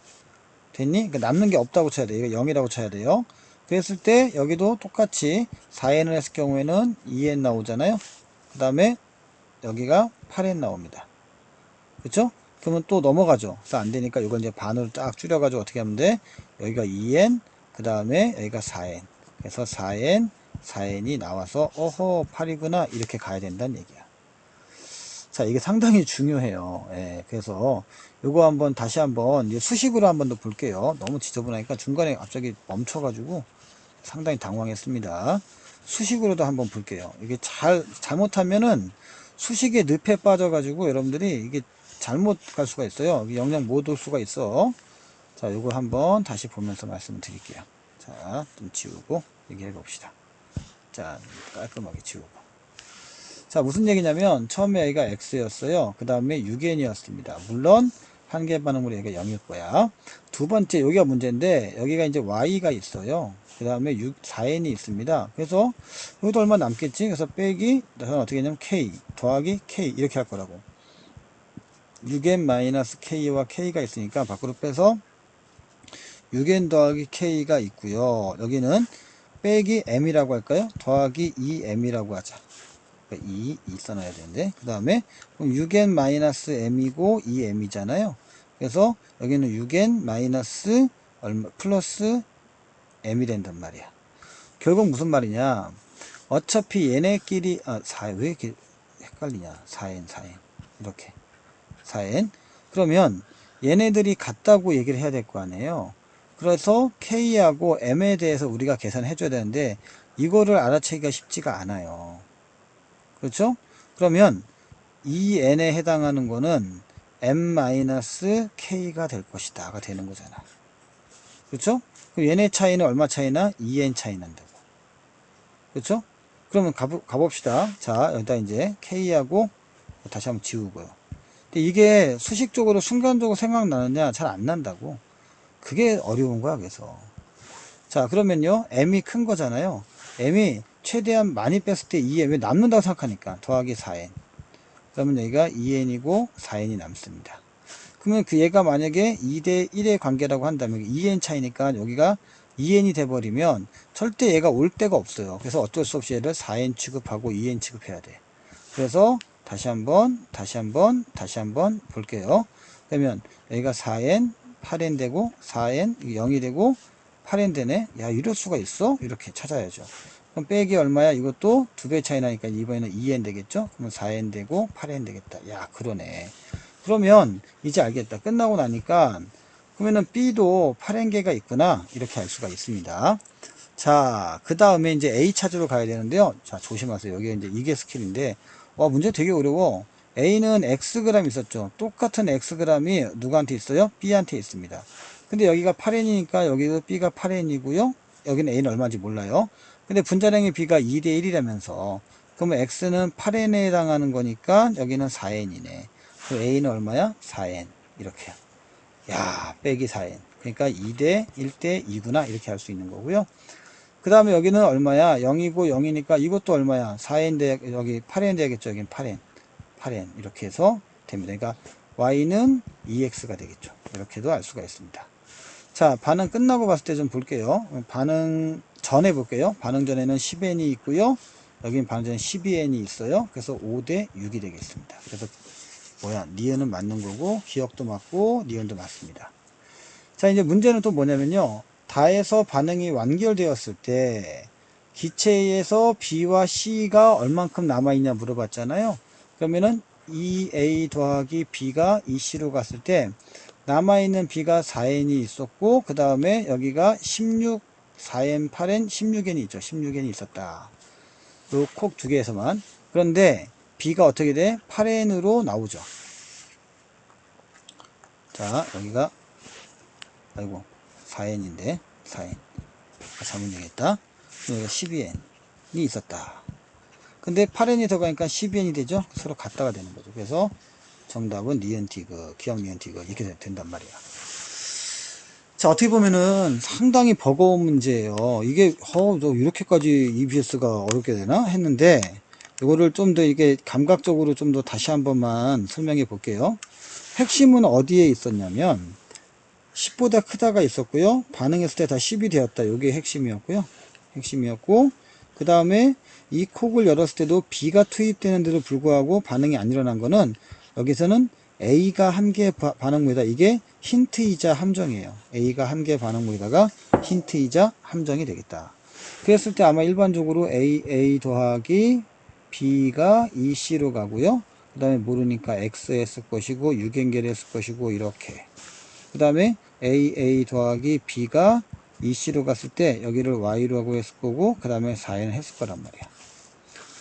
[SPEAKER 1] 됐니? 그러니까 남는 게 없다고 쳐야 돼요. 이거 0이라고 쳐야 돼요. 그랬을 때 여기도 똑같이 4n을 했을 경우에는 2n 나오잖아요. 그 다음에 여기가 8n 나옵니다. 그쵸? 그러면 또 넘어가죠. 그래서 안 되니까 이걸 이제 반으로 딱 줄여가지고 어떻게 하면 돼? 여기가 2n, 그 다음에 여기가 4n. 그래서 4n, 4n이 나와서, 어허, 8이구나. 이렇게 가야 된다는 얘기야. 자, 이게 상당히 중요해요. 예, 그래서 요거 한번 다시 한번 수식으로 한번 더 볼게요. 너무 지저분하니까 중간에 갑자기 멈춰가지고 상당히 당황했습니다. 수식으로도 한번 볼게요. 이게 잘못하면은 수식의 늪에 빠져가지고 여러분들이 이게 잘못 갈 수가 있어요. 영영 못 올 수가 있어. 자, 요거 한번 다시 보면서 말씀을 드릴게요. 자, 좀 지우고 얘기해 봅시다. 자, 깔끔하게 지우고. 자, 무슨 얘기냐면 처음에 여기가 x였어요. 그 다음에 6n이었습니다. 물론 한계 반응물이 여기가 0일 거야. 두 번째 여기가 문제인데 여기가 이제 y가 있어요. 그 다음에 4n이 있습니다. 그래서 여기도 얼마 남겠지? 그래서 빼기 저는 어떻게 했냐면 k 더하기 k 이렇게 할 거라고. 6n-k와 k가 있으니까 밖으로 빼서 6n 더하기 k가 있고요. 여기는 빼기 m이라고 할까요? 더하기 2m이라고 하자. 2 써놔야 되는데 그 다음에 6n-m이고 2m이잖아요. 그래서 여기는 6n- 얼마 플러스 m이 된단 말이야. 결국 무슨 말이냐, 어차피 얘네끼리 왜 이렇게 헷갈리냐, 4n 이렇게 4n. 그러면 얘네들이 같다고 얘기를 해야 될 거 아니에요. 그래서 k하고 m에 대해서 우리가 계산해 줘야 되는데 이거를 알아채기가 쉽지가 않아요. 그렇죠? 그러면 2n에 해당하는 거는 m-k가 될 것이다가 되는 거잖아. 그렇죠? 그럼 얘네 차이는 얼마 차이나? 2n 차이 난다고. 그렇죠? 그러면 가봅시다. 자, 여기다 이제 k하고 다시 한번 지우고요. 근데 이게 수식적으로 순간적으로 생각나느냐? 잘 안 난다고. 그게 어려운 거야. 그래서 자, 그러면요, m이 큰 거잖아요. m이 최대한 많이 뺐을 때 2n 왜 남는다고 생각하니까 더하기 4n. 그러면 여기가 2n이고 4n이 남습니다. 그러면 그 얘가 만약에 2대 1의 관계라고 한다면 2n 차이니까 여기가 2n이 돼버리면 절대 얘가 올 데가 없어요. 그래서 어쩔 수 없이 얘를 4n 취급하고 2n 취급해야 돼. 그래서 다시 한번 볼게요. 그러면 여기가 4n 8n 되고 4n 0이 되고 8n 되네. 야, 이럴 수가 있어? 이렇게 찾아야죠. 그럼 빼기 얼마야? 이것도 2배 차이 나니까 이번에는 2n 되겠죠? 그러면 4n 되고 8n 되겠다. 야, 그러네. 그러면 이제 알겠다. 끝나고 나니까 그러면은 B도 8n개가 있구나. 이렇게 알 수가 있습니다. 자, 그 다음에 이제 A 찾으러 가야 되는데요. 자, 조심하세요. 여기 이제 이게 스킬인데, 와, 문제 되게 어려워. A는 Xg 있었죠. 똑같은 Xg이 누구한테 있어요? B한테 있습니다. 근데 여기가 8n이니까 여기도 B가 8n이고요. 여기는 A는 얼마인지 몰라요. 근데 분자량의 B가 2대 1이라면서, 그러면 X는 8n에 해당하는 거니까 여기는 4n이네. 그럼 A는 얼마야? 4n. 이렇게. 야, 빼기 4n. 그러니까 2대 1대 2구나. 이렇게 할 수 있는 거고요. 그 다음에 여기는 얼마야? 0이고 0이니까 이것도 얼마야? 4n 대, 여기 8n 되겠죠? 여긴 8n. 이렇게 해서 됩니다. 그러니까 y는 2x가 되겠죠. 이렇게도 알 수가 있습니다. 자, 반응 끝나고 봤을 때 좀 볼게요. 반응 전에 볼게요. 반응 전에는 10n이 있고요. 여긴 반응 전에 12n이 있어요. 그래서 5대 6이 되겠습니다. 그래서 니은은 맞는 거고 기억도 맞고 니은도 맞습니다. 자, 이제 문제는 또 뭐냐면요, 다에서 반응이 완결되었을 때 기체에서 B와 C가 얼만큼 남아있냐 물어봤잖아요. 그러면은 2A 더하기 B가 2C로 갔을 때 남아있는 B가 4N이 있었고 그 다음에 여기가 16, 4N, 8N, 16N이 있죠. 16N이 있었다. 요 콕 두 개에서만. 그런데 B가 어떻게 돼? 8N으로 나오죠. 자, 여기가, 아이고, 4N인데, 4N. 잘못 얘기했다. 여기가 12N이 있었다. 근데 8N이 들어가니까 12N이 되죠? 서로 같다가 되는 거죠. 그래서 정답은 니은티그, 기억 니은티그, 이렇게 된단 말이야. 자, 어떻게 보면은 상당히 버거운 문제예요. 이게, 저 이렇게까지 EBS가 어렵게 되나? 했는데, 이거를 좀 더 이게 감각적으로 좀 더 다시 한 번만 설명해 볼게요. 핵심은 어디에 있었냐면, 10보다 크다가 있었고요. 반응했을 때 다 10이 되었다. 이게 핵심이었고요. 핵심이었고, 그 다음에 이 콕을 열었을 때도 B가 투입되는데도 불구하고 반응이 안 일어난 거는 여기서는 A가 한 개 반응물이다. 이게 힌트이자 함정이에요. A가 한 개 반응물이다가 힌트이자 함정이 되겠다. 그랬을 때 아마 일반적으로 A 더하기 B가 EC로 가고요. 그 다음에 모르니까 X 했을 것이고, 유견계를 했을 것이고, 이렇게. 그 다음에 AA 더하기 B가 EC로 갔을 때 여기를 Y로 하고 했을 거고, 그 다음에 4N 했을 거란 말이야.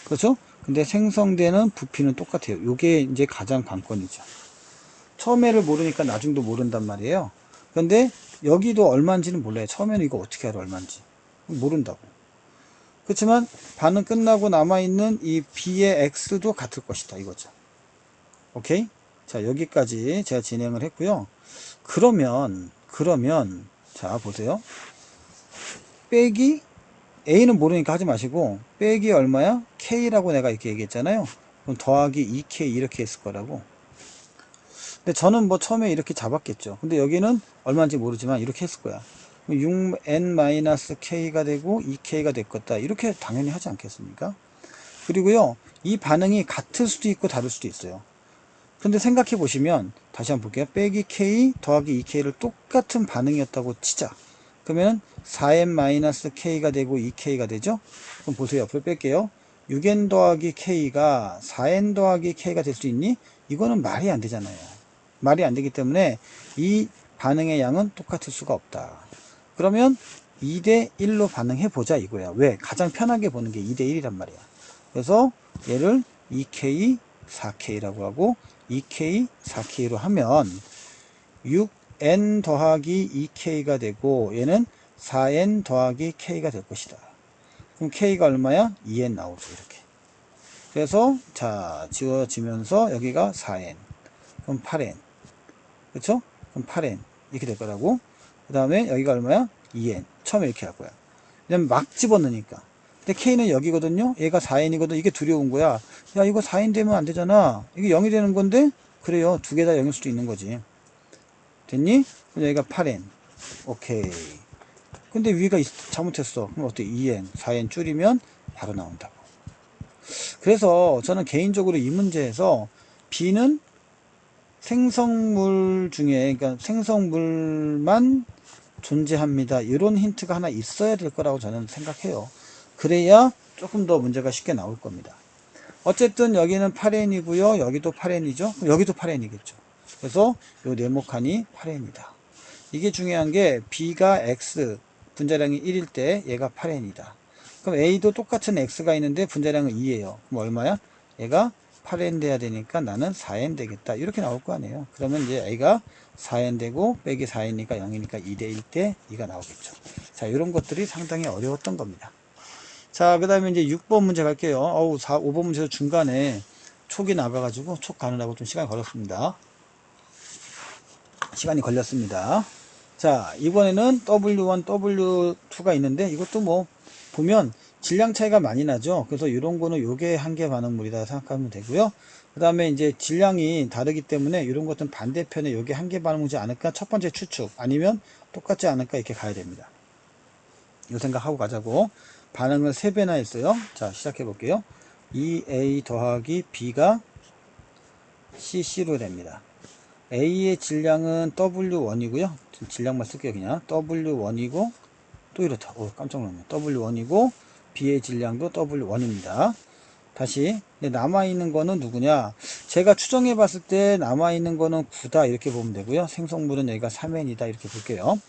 [SPEAKER 1] 그렇죠? 근데 생성되는 부피는 똑같아요. 이게 이제 가장 관건이죠. 처음에를 모르니까 나중도 모른단 말이에요. 그런데 여기도 얼마인지는 몰라요. 처음에는 이거 어떻게 알아, 얼마인지. 모른다고. 그렇지만 반응 끝나고 남아있는 이 B의 X도 같을 것이다, 이거죠. 오케이? 자, 여기까지 제가 진행을 했고요. 그러면, 자, 보세요. 빼기, A는 모르니까 하지 마시고, 빼기 얼마야? K라고 내가 이렇게 얘기했잖아요. 그럼 더하기 2K 이렇게 했을 거라고. 근데 저는 뭐 처음에 이렇게 잡았겠죠. 근데 여기는 얼마인지 모르지만 이렇게 했을 거야. 6n-k가 되고 2k가 될 거다. 이렇게 당연히 하지 않겠습니까? 그리고요, 이 반응이 같을 수도 있고 다를 수도 있어요. 근데 생각해 보시면, 다시 한번 볼게요. 빼기 k 더하기 2k를 똑같은 반응이었다고 치자. 그러면 4n-k가 되고 2k가 되죠? 그럼 보세요. 옆으로 뺄게요. 6n 더하기 k가 4n 더하기 k가 될 수 있니? 이거는 말이 안 되잖아요. 말이 안 되기 때문에 이 반응의 양은 똑같을 수가 없다. 그러면 2대 1로 반응해 보자 이거야. 왜? 가장 편하게 보는 게 2대 1이란 말이야. 그래서 얘를 2K, 4K라고 하고 2K, 4K로 하면 6N 더하기 2K가 되고 얘는 4N 더하기 K가 될 것이다. 그럼 K가 얼마야? 2N 나오죠. 이렇게. 그래서 자, 지워지면서 여기가 4N. 그럼 8N. 그렇죠? 그럼 8N. 이렇게 될 거라고. 그 다음에 여기가 얼마야? 2N. 처음에 이렇게 할 거야. 왜냐면 막 집어넣으니까. 근데 K는 여기거든요. 얘가 4N이거든. 이게 두려운 거야. 야, 이거 4N 되면 안 되잖아. 이게 0이 되는 건데? 그래요. 두 개 다 0일 수도 있는 거지. 됐니? 그럼 여기가 8N. 오케이. 근데 위가 잘못했어. 그럼 어때? 2N, 4N 줄이면 바로 나온다고. 그래서 저는 개인적으로 이 문제에서 B는 생성물 중에, 그러니까 생성물만 존재합니다. 이런 힌트가 하나 있어야 될 거라고 저는 생각해요. 그래야 조금 더 문제가 쉽게 나올 겁니다. 어쨌든 여기는 8n이고요. 여기도 8n이죠. 여기도 8n이겠죠. 그래서 요 네모칸이 8n이다. 이게 중요한 게 B가 X 분자량이 1일 때 얘가 8n이다. 그럼 A도 똑같은 X가 있는데 분자량은 2예요. 그럼 얼마야? 얘가 8n 돼야 되니까 나는 4n 되겠다. 이렇게 나올 거 아니에요. 그러면 이제 A가 4n 되고 빼기 4n이니까 0이니까 2대 1 때 2가 나오겠죠. 자, 이런 것들이 상당히 어려웠던 겁니다. 자, 그 다음에 이제 6번 문제 갈게요. 5번 문제도 중간에 촉이 나가가지고 촉 가느라고 좀 시간이 걸렸습니다. 자, 이번에는 W1, W2가 있는데 이것도 뭐 보면 질량 차이가 많이 나죠. 그래서 이런 거는 요게 한계 반응물이다 생각하면 되고요. 그 다음에 이제 질량이 다르기 때문에 이런 것들은 반대편에 요게 한계 반응물이지 않을까? 첫 번째 추측. 아니면 똑같지 않을까? 이렇게 가야 됩니다. 이 생각하고 가자고. 반응을 3배나 했어요. 자, 시작해 볼게요. 2A 더하기 B가 CC로 됩니다. A의 질량은 W1이고요. 질량만 쓸게요. 그냥 W1이고 또 이렇다. 깜짝 놀랐네. W1이고 B의 질량도 W1입니다. 다시 남아있는 거는 누구냐? 제가 추정해 봤을 때 남아있는 거는 9다 이렇게 보면 되고요. 생성물은 여기가 3N이다 이렇게 볼게요.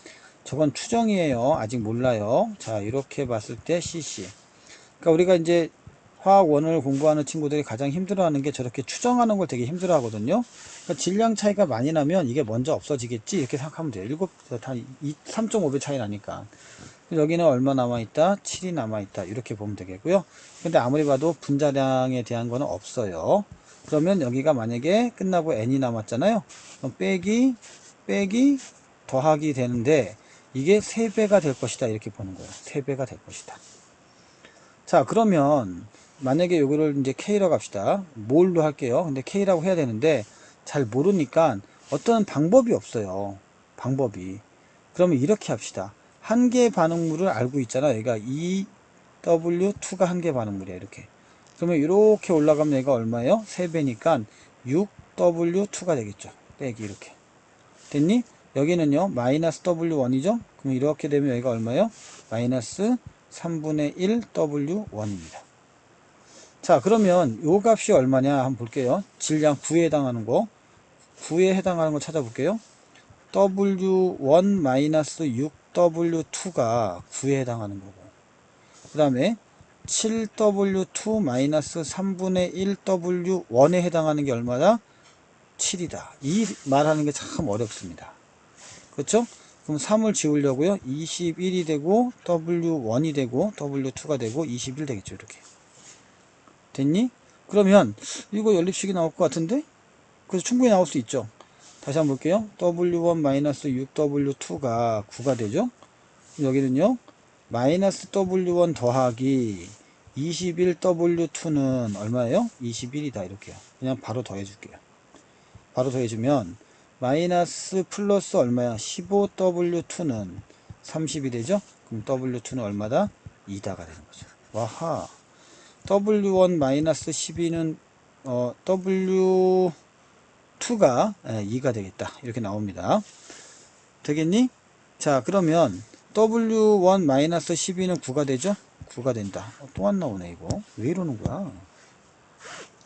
[SPEAKER 1] 저건 추정이에요. 아직 몰라요. 자, 이렇게 봤을 때 CC. 그러니까 우리가 이제 화학 원을 공부하는 친구들이 가장 힘들어하는 게 저렇게 추정하는 걸 되게 힘들어 하거든요. 그러니까 질량 차이가 많이 나면 이게 먼저 없어지겠지 이렇게 생각하면 돼요. 3.5배 차이 나니까. 여기는 얼마 남아있다? 7이 남아있다. 이렇게 보면 되겠고요. 근데 아무리 봐도 분자량에 대한 거는 없어요. 그러면 여기가 만약에 끝나고 n이 남았잖아요. 그럼 빼기 더하기 되는데 이게 3배가 될 것이다. 이렇게 보는 거예요. 3배가 될 것이다. 자, 그러면 만약에 요거를 이제 K라고 합시다. 몰로 할게요. 근데 K라고 해야 되는데 잘 모르니까 어떤 방법이 없어요. 방법이. 그러면 이렇게 합시다. 한 개의 반응물을 알고 있잖아. 얘가 EW2가 한 개의 반응물이야. 이렇게. 그러면 이렇게 올라가면 얘가 얼마예요? 3배니까 6W2가 되겠죠. 빼기 이렇게. 됐니? 여기는요. 마이너스 W1이죠? 그럼 이렇게 되면 여기가 얼마예요? 마이너스 3분의 1 W1입니다. 자, 그러면 요 값이 얼마냐 한번 볼게요. 질량 9에 해당하는 거. 9에 해당하는 거 찾아볼게요. W1 마이너스 6W2가 9에 해당하는 거고. 그 다음에 7W2 마이너스 3분의 1W1에 해당하는 게 얼마다? 7이다. 이 말하는 게 참 어렵습니다. 그렇죠? 그럼 3을 지우려고요. 21이 되고 W1이 되고 W2가 되고 21 되겠죠. 이렇게. 됐니? 그러면 이거 연립식이 나올 것 같은데? 그래서 충분히 나올 수 있죠. 다시 한번 볼게요. W1-6W2가 9가 되죠. 여기는요. 마이너스 W1 더하기 21W2는 얼마예요? 21이다. 이렇게요. 그냥 바로 더해줄게요. 바로 더해주면 마이너스 플러스 얼마야? 15W2는 30이 되죠? 그럼 W2는 얼마다? 2다가 되는 거죠. 와하. W1 마이너스 12는 W2가 2가 되겠다. 이렇게 나옵니다. 되겠니? 자, 그러면 W1 마이너스 12는 9가 되죠? 9가 된다. 또 안 나오네, 이거. 왜 이러는 거야?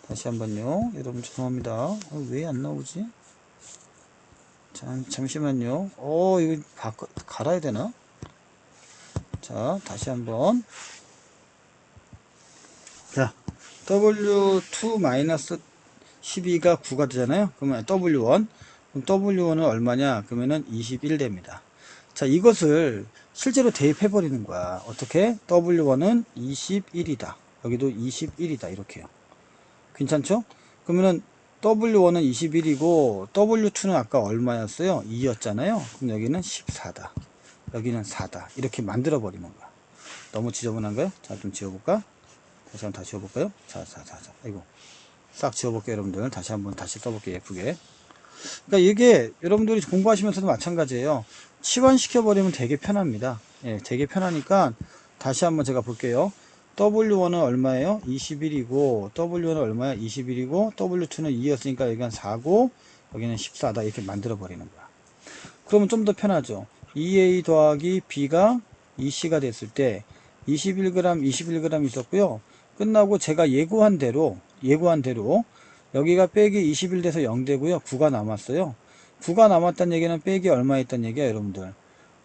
[SPEAKER 1] 다시 한번요. 여러분 죄송합니다. 왜 안 나오지? 잠시만요. 이거 갈아야 되나? 자, 다시 한번. 자, W2 마이너스 12가 9가 되잖아요. 그러면 W1. 그럼 W1은 얼마냐? 그러면은 21 됩니다. 자, 이것을 실제로 대입해 버리는 거야. 어떻게? W1은 21이다. 여기도 21이다. 이렇게요. 괜찮죠? 그러면은 W1은 21이고 W2는 아까 얼마였어요? 2였잖아요. 그럼 여기는 14다. 여기는 4다. 이렇게 만들어 버리는 거야. 너무 지저분한가요? 자, 좀 지워볼까? 다시 한번 다시 지워볼까요? 자. 아이고. 싹 지워볼게요, 여러분들. 다시 써볼게요, 예쁘게. 그러니까 이게 여러분들이 공부하시면서도 마찬가지예요. 치환시켜버리면 되게 편합니다. 예, 되게 편하니까 다시 한번 제가 볼게요. W1은 얼마예요? 21이고 W1은 얼마야? 21이고 W2는 2였으니까 여기는 4고 여기는 14다. 이렇게 만들어 버리는 거야. 그러면 좀 더 편하죠. 2A 더하기 B가 2C가 됐을 때 21g 있었고요. 끝나고 제가 예고한 대로 여기가 빼기 21 돼서 0 되고요. 9가 남았어요. 9가 남았다는 얘기는 빼기 얼마 있다는 얘기야, 여러분들.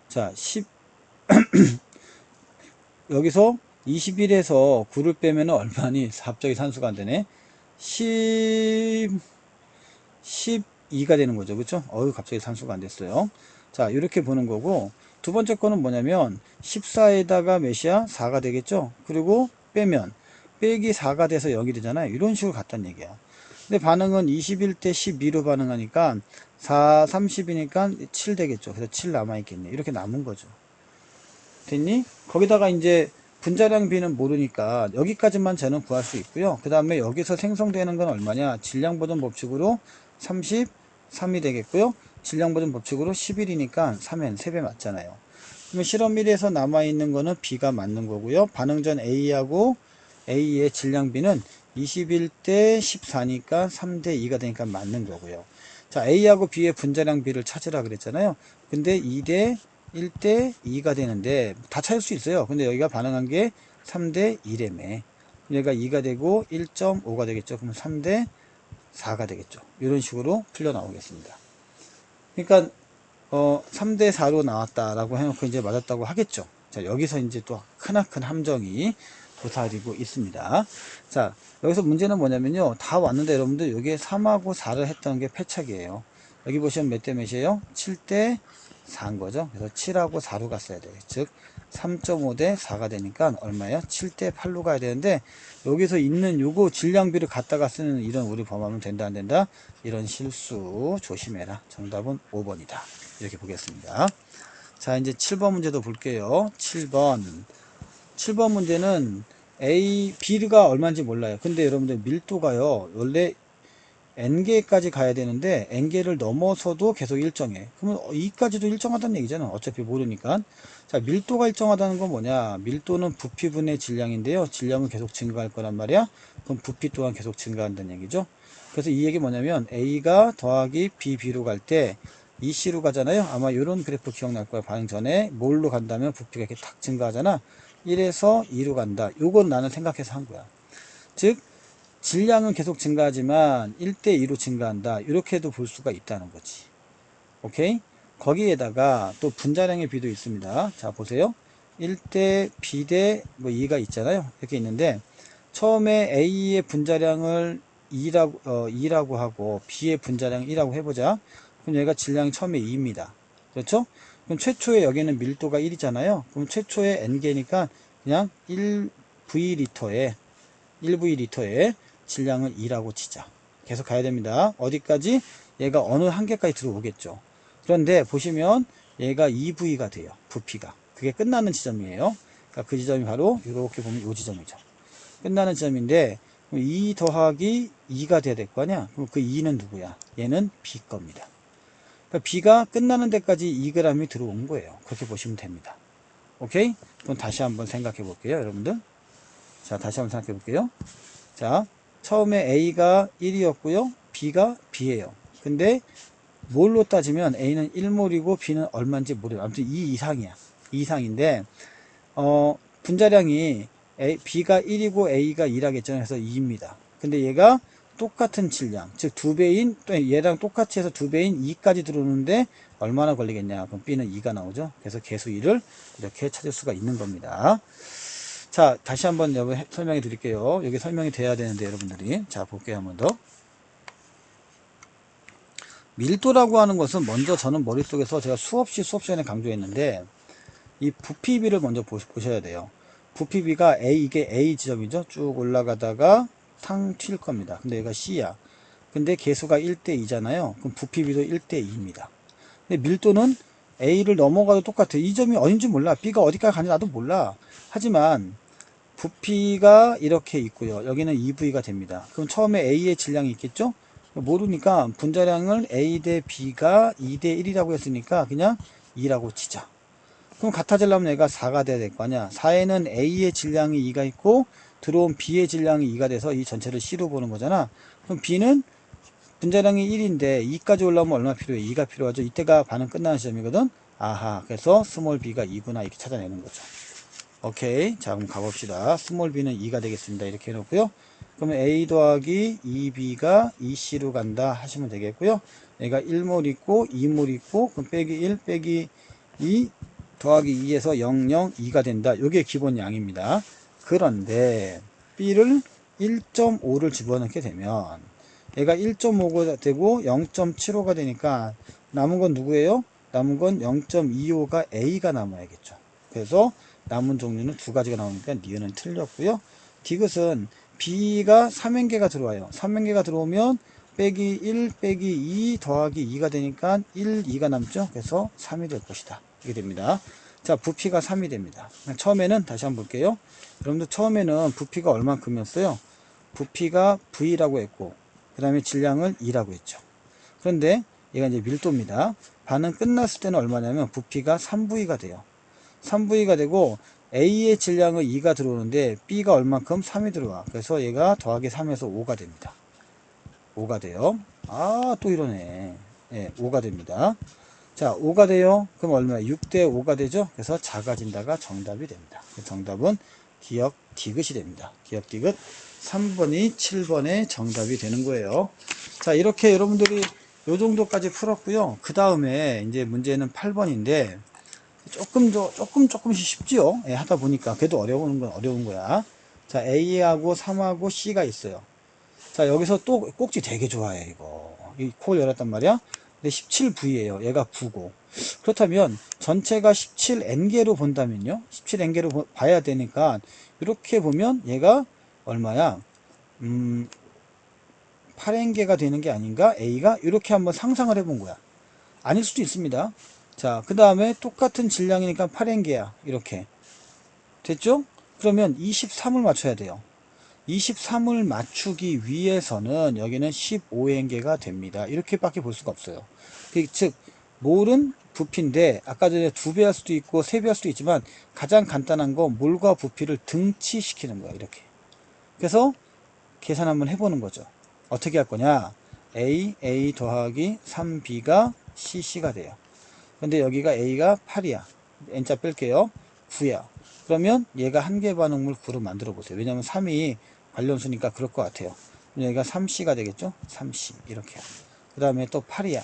[SPEAKER 1] 자, 10 여기서 21에서 9를 빼면 얼마니? 갑자기 산수가 안 되네. 12가 되는 거죠. 그쵸? 갑자기 산수가 안 됐어요. 자, 이렇게 보는 거고, 두 번째 거는 뭐냐면, 14에다가 몇이야? 4가 되겠죠? 그리고 빼면, 빼기 4가 돼서 0이 되잖아요. 이런 식으로 갔단 얘기야. 근데 반응은 21대 12로 반응하니까, 4, 30이니까 7 되겠죠. 그래서 7 남아있겠네. 이렇게 남은 거죠. 됐니? 거기다가 이제 분자량 B는 모르니까 여기까지만 저는 구할 수 있고요. 그 다음에 여기서 생성되는 건 얼마냐? 질량보전 법칙으로 33이 되겠고요. 질량보전 법칙으로 11이니까 3n 3배 맞잖아요. 그러면 실험 1에서 남아있는 거는 B가 맞는 거고요. 반응 전 A하고 A의 질량 B는 21대 14니까 3대 2가 되니까 맞는 거고요. 자, A하고 B의 분자량 B를 찾으라 그랬잖아요. 근데 2대 1대 2가 되는데 다 찾을 수 있어요. 근데 여기가 반응한 게 3대 2래매. 여기가 2가 되고 1.5가 되겠죠. 그럼 3대 4가 되겠죠. 이런 식으로 풀려 나오겠습니다. 그러니까 3대 4로 나왔다라고 해놓고 이제 맞았다고 하겠죠. 자, 여기서 이제 또 크나큰 함정이 고사리고 있습니다. 자, 여기서 문제는 뭐냐면요. 다 왔는데 여러분들 여기에 3하고 4를 했던 게 패착이에요. 여기 보시면 몇 대 몇이에요? 7대 4인 거죠. 그래서 7하고 4로 갔어야 돼요. 즉 3.5 대 4가 되니까 얼마예요? 7대 8로 가야 되는데 여기서 있는 요거 질량비를 갖다가 쓰는 이런 우리 범하면 된다 안 된다? 이런 실수 조심해라. 정답은 5번이다. 이렇게 보겠습니다. 자, 이제 7번 문제도 볼게요. 7번 문제는 A, B가 얼마인지 몰라요. 근데 여러분들 밀도가요. 원래 N개까지 가야 되는데 N개를 넘어서도 계속 일정해. 그러면 2까지도 일정하다는 얘기잖아. 어차피 모르니까. 자, 밀도가 일정하다는 건 뭐냐? 밀도는 부피분의 질량인데요. 질량은 계속 증가할 거란 말이야. 그럼 부피 또한 계속 증가한다는 얘기죠. 그래서 이 얘기 뭐냐면 A가 더하기 B, B로 갈 때 EC로 가잖아요. 아마 이런 그래프 기억날 거야. 반응 전에 뭘로 간다면 부피가 이렇게 탁 증가하잖아. 1에서 2로 간다. 요건 나는 생각해서 한 거야. 즉 질량은 계속 증가하지만 1대2로 증가한다. 이렇게도 볼 수가 있다는 거지. 오케이? 거기에다가 또 분자량의 비도 있습니다. 자, 보세요. 1대 B 대 뭐 2가 있잖아요. 이렇게 있는데 처음에 A의 분자량을 2라고 하고 B의 분자량 1이라고 해보자. 그럼 얘가 질량이 처음에 2입니다. 그렇죠? 그럼 최초에 여기는 밀도가 1이잖아요. 그럼 최초에 N개니까 그냥 1V리터에 질량을 2라고 치자. 계속 가야 됩니다. 어디까지? 얘가 어느 한계까지 들어오겠죠. 그런데 보시면 얘가 2V가 돼요. 부피가. 그게 끝나는 지점이에요. 그러니까 그 지점이 바로 이렇게 보면 이 지점이죠. 끝나는 지점인데 2 더하기 2가 돼야 될 거 아니야? 그럼 그 2는 누구야? 얘는 B 겁니다. 그러니까 B가 끝나는 데까지 2g이 들어온 거예요. 그렇게 보시면 됩니다. 오케이? 그럼 다시 한번 생각해 볼게요, 여러분들. 자, 다시 한번 생각해 볼게요. 자, 처음에 A가 1이었고요. B가 B예요. 근데 뭘로 따지면 A는 1몰이고 B는 얼마인지 모르요. 아무튼 2 이상이야. 2 이상인데 분자량이 B가 1이고 A가 2라겠죠. 그래서 2입니다. 근데 얘가 똑같은 질량, 즉 2배인, 또 얘랑 똑같이 해서 2배인 2까지 들어오는데 얼마나 걸리겠냐. 그럼 B는 2가 나오죠. 그래서 계수 2를 이렇게 찾을 수가 있는 겁니다. 자, 다시 한번 설명해 드릴게요. 여기 설명이 돼야 되는데 여러분들이. 자, 볼게요. 한 번 더. 밀도라고 하는 것은 먼저 저는 머릿속에서 제가 수업 시간에 강조했는데 이 부피비를 먼저 보셔야 돼요. 부피비가 이게 A 지점이죠. 쭉 올라가다가 탕 튈 겁니다. 근데 얘가 C야. 근데 개수가 1대2잖아요. 그럼 부피비도 1대2입니다. 근데 밀도는 A를 넘어가도 똑같아. 이 점이 어딘지 몰라. B가 어디까지 가는지 나도 몰라. 하지만 부피가 이렇게 있고요. 여기는 EV가 됩니다. 그럼 처음에 A의 질량이 있겠죠? 모르니까 분자량을 A 대 B가 2 대 1이라고 했으니까 그냥 2라고 치자. 그럼 같아지려면 얘가 4가 돼야 될 거 아니야. 4에는 A의 질량이 2가 있고 들어온 B의 질량이 2가 돼서 이 전체를 C로 보는 거잖아. 그럼 B는 분자량이 1인데 2까지 올라오면 얼마 필요해? 2가 필요하죠. 이때가 반응 끝나는 시점이거든. 아하, 그래서 스몰 b가 2구나 이렇게 찾아내는 거죠. 오케이, 자 그럼 가봅시다. 스몰 b는 2가 되겠습니다. 이렇게 해놓고요. 그러면 a 더하기 2b가 2c로 간다 하시면 되겠고요. 얘가 1몰 있고 2몰 있고 그럼 빼기 1 빼기 2 더하기 2에서 0, 0, 2가 된다. 이게 기본 양입니다. 그런데 b를 1.5를 집어넣게 되면 얘가 1.5가 되고 0.75가 되니까 남은 건 누구예요? 남은 건 0.25가 A가 남아야겠죠. 그래서 남은 종류는 두 가지가 나오니까 니은은 틀렸고요. 디귿은 B가 3행계가 들어와요. 3행계가 들어오면 빼기 1 빼기 2 더하기 2가 되니까 1, 2가 남죠. 그래서 3이 될 것이다. 이게 됩니다. 자, 부피가 3이 됩니다. 처음에는 다시 한번 볼게요. 여러분들 처음에는 부피가 얼만큼이었어요? 부피가 V라고 했고 그 다음에 질량을 2라고 했죠. 그런데 얘가 이제 밀도입니다. 반응 끝났을 때는 얼마냐면 부피가 3V가 돼요. 3V가 되고 A의 질량은 2가 들어오는데 B가 얼만큼? 3이 들어와. 그래서 얘가 더하기 3에서 5가 됩니다. 5가 돼요. 아, 또 이러네. 예, 5가 됩니다. 자, 5가 돼요. 그럼 얼마야? 6대 5가 되죠? 그래서 작아진다가 정답이 됩니다. 정답은 기억 디귿이 됩니다. 기억 디귿 3번이 7번의 정답이 되는 거예요. 자, 이렇게 여러분들이 요 정도까지 풀었고요. 그 다음에 이제 문제는 8번인데 조금씩 쉽지요. 예, 하다 보니까 그래도 어려운 건 어려운 거야. 자, A하고 3하고 C가 있어요. 자, 여기서 또 꼭지 되게 좋아해, 이거. 이 코를 열었단 말이야. 근데 17V예요. 얘가 9고. 그렇다면 전체가 17N개로 본다면요. 17N개로 봐야 되니까 이렇게 보면 얘가 얼마야? 8N개가 되는 게 아닌가? A가 이렇게 한번 상상을 해본 거야. 아닐 수도 있습니다. 자, 그 다음에 똑같은 질량이니까 8N개야. 이렇게. 됐죠? 그러면 23을 맞춰야 돼요. 23을 맞추기 위해서는 여기는 15N개가 됩니다. 이렇게밖에 볼 수가 없어요. 즉 몰은 부피인데 아까 전에 2배 할 수도 있고 3배 할 수도 있지만 가장 간단한 거 몰과 부피를 등치시키는 거야. 이렇게. 그래서 계산 한번 해보는 거죠. 어떻게 할 거냐? A 더하기 3B가 CC가 돼요. 근데 여기가 A가 8이야. N자 뺄게요. 9야. 그러면 얘가 한계 반응물 9로 만들어 보세요. 왜냐면 3이 관련수니까 그럴 것 같아요. 여기가 3C가 되겠죠? 3C. 이렇게요. 그 다음에 또 8이야.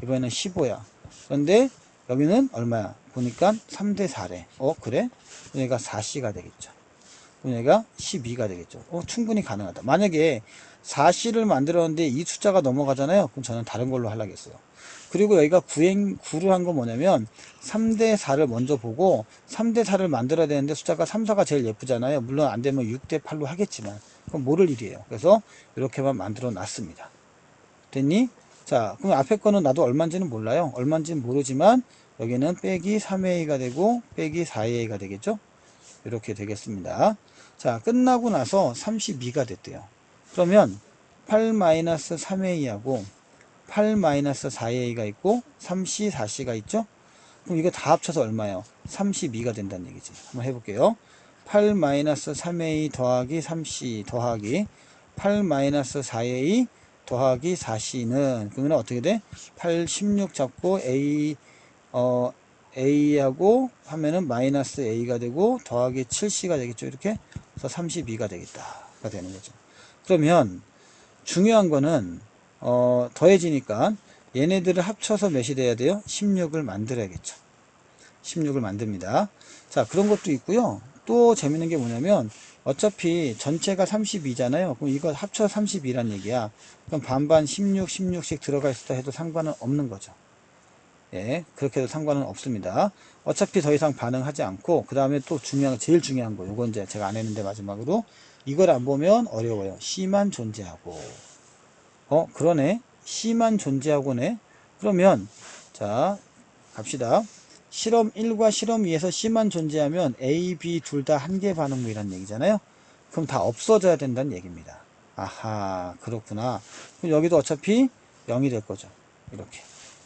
[SPEAKER 1] 이번에는 15야. 그런데 여기는 얼마야? 보니까 3대 4래. 그래? 얘가 4C가 되겠죠. 그럼 얘가 12가 되겠죠. 충분히 가능하다. 만약에 4C를 만들었는데 이 숫자가 넘어가잖아요. 그럼 저는 다른 걸로 하려겠어요. 그리고 여기가 9를 한 건 뭐냐면 3대 4를 먼저 보고 3대 4를 만들어야 되는데 숫자가 3, 4가 제일 예쁘잖아요. 물론 안 되면 6대 8로 하겠지만 그건 모를 일이에요. 그래서 이렇게만 만들어 놨습니다. 됐니? 자, 그럼 앞에 거는 나도 얼마인지는 몰라요. 얼마인지는 모르지만 여기는 빼기 3A가 되고 빼기 4A가 되겠죠? 이렇게 되겠습니다. 자, 끝나고 나서 32가 됐대요. 그러면 8-3A하고 8-4A가 있고 3C, 4C가 있죠? 그럼 이거 다 합쳐서 얼마예요? 32가 된다는 얘기지. 한번 해볼게요. 8-3A 더하기 3C 더하기 8-4A 더하기 4C는 그러면 어떻게 돼? 8, 16 잡고 A하고 하면은 마이너스 A가 되고 더하기 7C가 되겠죠. 이렇게. 그래서 32가 되겠다가 되는 거죠. 그러면 중요한 거는 더해지니까 얘네들을 합쳐서 몇이 돼야 돼요? 16을 만들어야겠죠. 16을 만듭니다. 자, 그런 것도 있고요. 또 재밌는 게 뭐냐면 어차피 전체가 32잖아요. 그럼 이거 합쳐 32란 얘기야. 그럼 반반 16, 16씩 들어가 있다 해도 상관은 없는 거죠. 예, 그렇게 해도 상관은 없습니다. 어차피 더 이상 반응하지 않고, 그 다음에 또 제일 중요한 거, 요건 이제 제가 안 했는데 마지막으로, 이걸 안 보면 어려워요. C만 존재하고. 그러네. C만 존재하고네. 그러면, 자, 갑시다. 실험 1과 실험 2에서 C만 존재하면 A, B 둘 다 한계 반응물이란 얘기잖아요. 그럼 다 없어져야 된다는 얘기입니다. 아하, 그렇구나. 그럼 여기도 어차피 0이 될 거죠. 이렇게.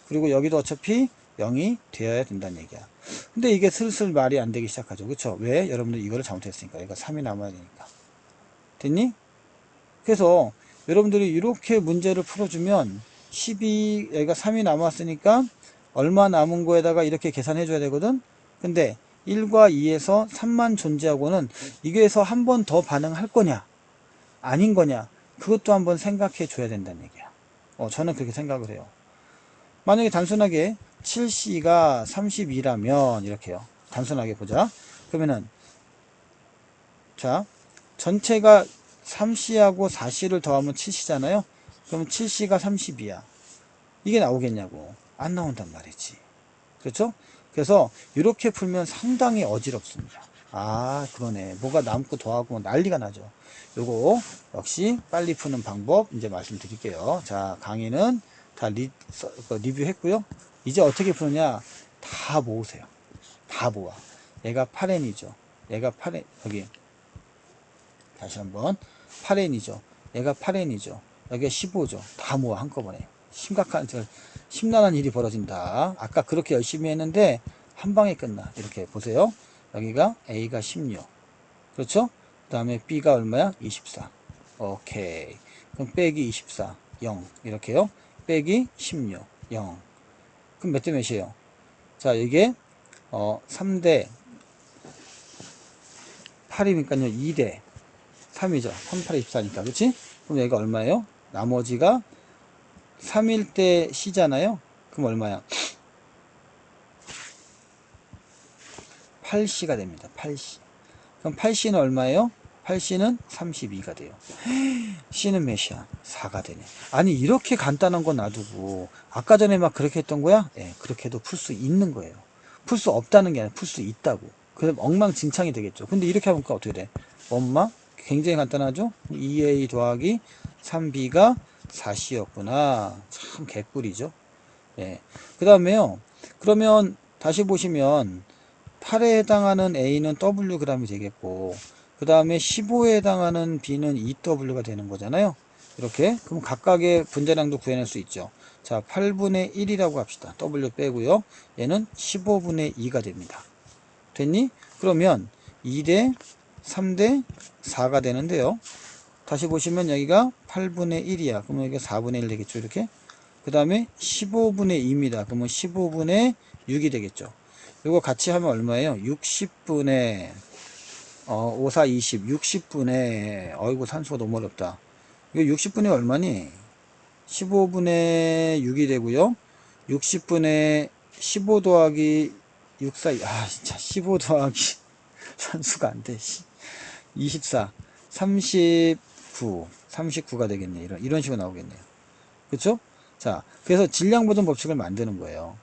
[SPEAKER 1] 그리고 여기도 어차피 0이 되어야 된다는 얘기야. 근데 이게 슬슬 말이 안 되기 시작하죠. 그쵸? 왜? 여러분들 이거를 잘못했으니까. 얘가 3이 남아야 되니까. 됐니? 그래서 여러분들이 이렇게 문제를 풀어주면 얘가 3이 남았으니까 얼마 남은 거에다가 이렇게 계산해 줘야 되거든. 근데 1과 2에서 3만 존재하고는 이게서 한 번 더 반응할 거냐 아닌 거냐 그것도 한번 생각해 줘야 된다는 얘기야. 저는 그렇게 생각을 해요. 만약에 단순하게 7C가 32라면 이렇게요. 단순하게 보자. 그러면은 자, 전체가 3C하고 4C를 더하면 7C잖아요. 그러면 7C가 32야. 이게 나오겠냐고. 안 나온단 말이지. 그렇죠? 그래서 이렇게 풀면 상당히 어지럽습니다. 아, 그러네. 뭐가 남고 더하고 난리가 나죠. 요거 역시 빨리 푸는 방법 이제 말씀드릴게요. 자, 강의는 다 리뷰했고요. 이제 어떻게 푸느냐 다 모으세요. 다 모아. 얘가 8n이죠. 얘가 8n 여기 다시 한번 8n이죠. 얘가 8n이죠. 여기가 15죠. 다 모아 한꺼번에. 심란한 일이 벌어진다. 아까 그렇게 열심히 했는데 한 방에 끝나. 이렇게 보세요. 여기가 A가 16. 그렇죠? 그 다음에 B가 얼마야? 24. 오케이. 그럼 빼기 24. 0. 이렇게요. 빼기 16. 0. 그럼 몇 대 몇이에요? 자, 이게 3대 8이니까요. 2대 3이죠. 3, 8, 24니까. 그치? 그럼 여기가 얼마예요? 나머지가 3일 때 C잖아요. 그럼 얼마야? 8C가 됩니다. 8C. 그럼 8C는 얼마예요? 8C는 32가 돼요. C는 몇이야? 4가 되네. 아니 이렇게 간단한 거 놔두고 아까 전에 막 그렇게 했던 거야? 예, 그렇게 해도 풀 수 있는 거예요. 풀 수 없다는 게 아니라 풀 수 있다고. 그럼 엉망진창이 되겠죠. 근데 이렇게 해보니까 어떻게 돼? 엄마? 굉장히 간단하죠? 2A 더하기 3B가 4C였구나. 참 개꿀이죠. 예. 그 다음에요. 그러면 다시 보시면 8에 해당하는 A는 Wg이 되겠고 그 다음에 15에 해당하는 B는 EW가 되는 거잖아요. 이렇게 그럼 각각의 분자량도 구해낼 수 있죠. 자, 8분의 1이라고 합시다. W 빼고요. 얘는 15분의 2가 됩니다. 됐니? 그러면 2대 3대 4가 되는데요. 다시 보시면 여기가 8분의 1이야. 그러면 여기가 4분의 1 되겠죠. 이렇게. 그 다음에 15분의 2입니다. 그러면 15분의 6이 되겠죠. 이거 같이 하면 얼마예요? 60분의 5, 4, 20, 60분의 어이구 산수가 너무 어렵다. 이거 60분의 얼마니? 15분의 6이 되고요. 60분의 15 더하기 6, 4, 진짜 15 더하기 산수가 안 돼. 24, 39가 되겠네. 이런 식으로 나오겠네요. 그쵸? 자, 그래서 질량보존 법칙을 만드는 거예요.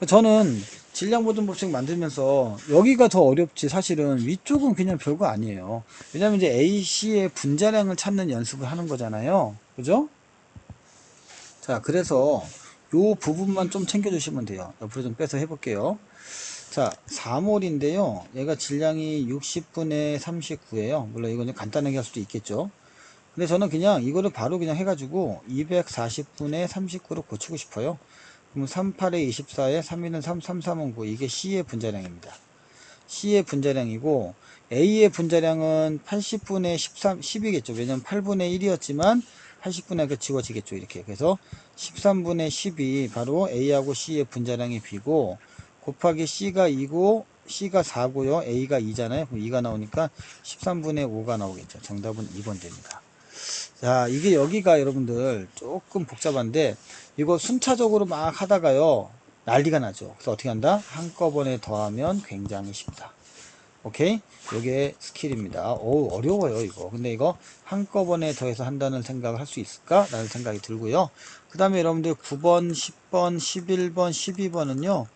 [SPEAKER 1] 저는 질량보존 법칙 만들면서 여기가 더 어렵지 사실은 위쪽은 그냥 별거 아니에요. 왜냐면 이제 AC의 분자량을 찾는 연습을 하는 거잖아요. 그죠? 자, 그래서 요 부분만 좀 챙겨주시면 돼요. 옆으로 좀 빼서 해볼게요. 자, 4몰인데요. 얘가 질량이 60분의 39예요. 물론 이건 좀 간단하게 할 수도 있겠죠. 근데 저는 그냥 이거를 바로 그냥 해가지고 240분의 39로 고치고 싶어요. 그럼 38에 24에 3위는 3, 3, 3은 9. 이게 C의 분자량입니다. C의 분자량이고 A의 분자량은 80분의 13, 10이겠죠. 왜냐면 8분의 1이었지만 80분의 1가 지워지겠죠. 이렇게. 그래서 13분의 10이 바로 A하고 C의 분자량이 B고 곱하기 C가 2고 C가 4고요. A가 2잖아요. 그럼 2가 나오니까 13분의 5가 나오겠죠. 정답은 2번 됩니다. 자, 이게 여기가 여러분들 조금 복잡한데 이거 순차적으로 막 하다가요 난리가 나죠. 그래서 어떻게 한다? 한꺼번에 더하면 굉장히 쉽다. 오케이? 요게 스킬입니다. 오, 어려워요 이거. 근데 이거 한꺼번에 더해서 한다는 생각을 할 수 있을까? 라는 생각이 들고요. 그 다음에 여러분들 9번, 10번, 11번, 12번은요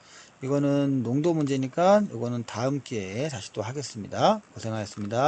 [SPEAKER 1] 이거는 농도 문제니까 이거는 다음 기회에 다시 또 하겠습니다. 고생하셨습니다.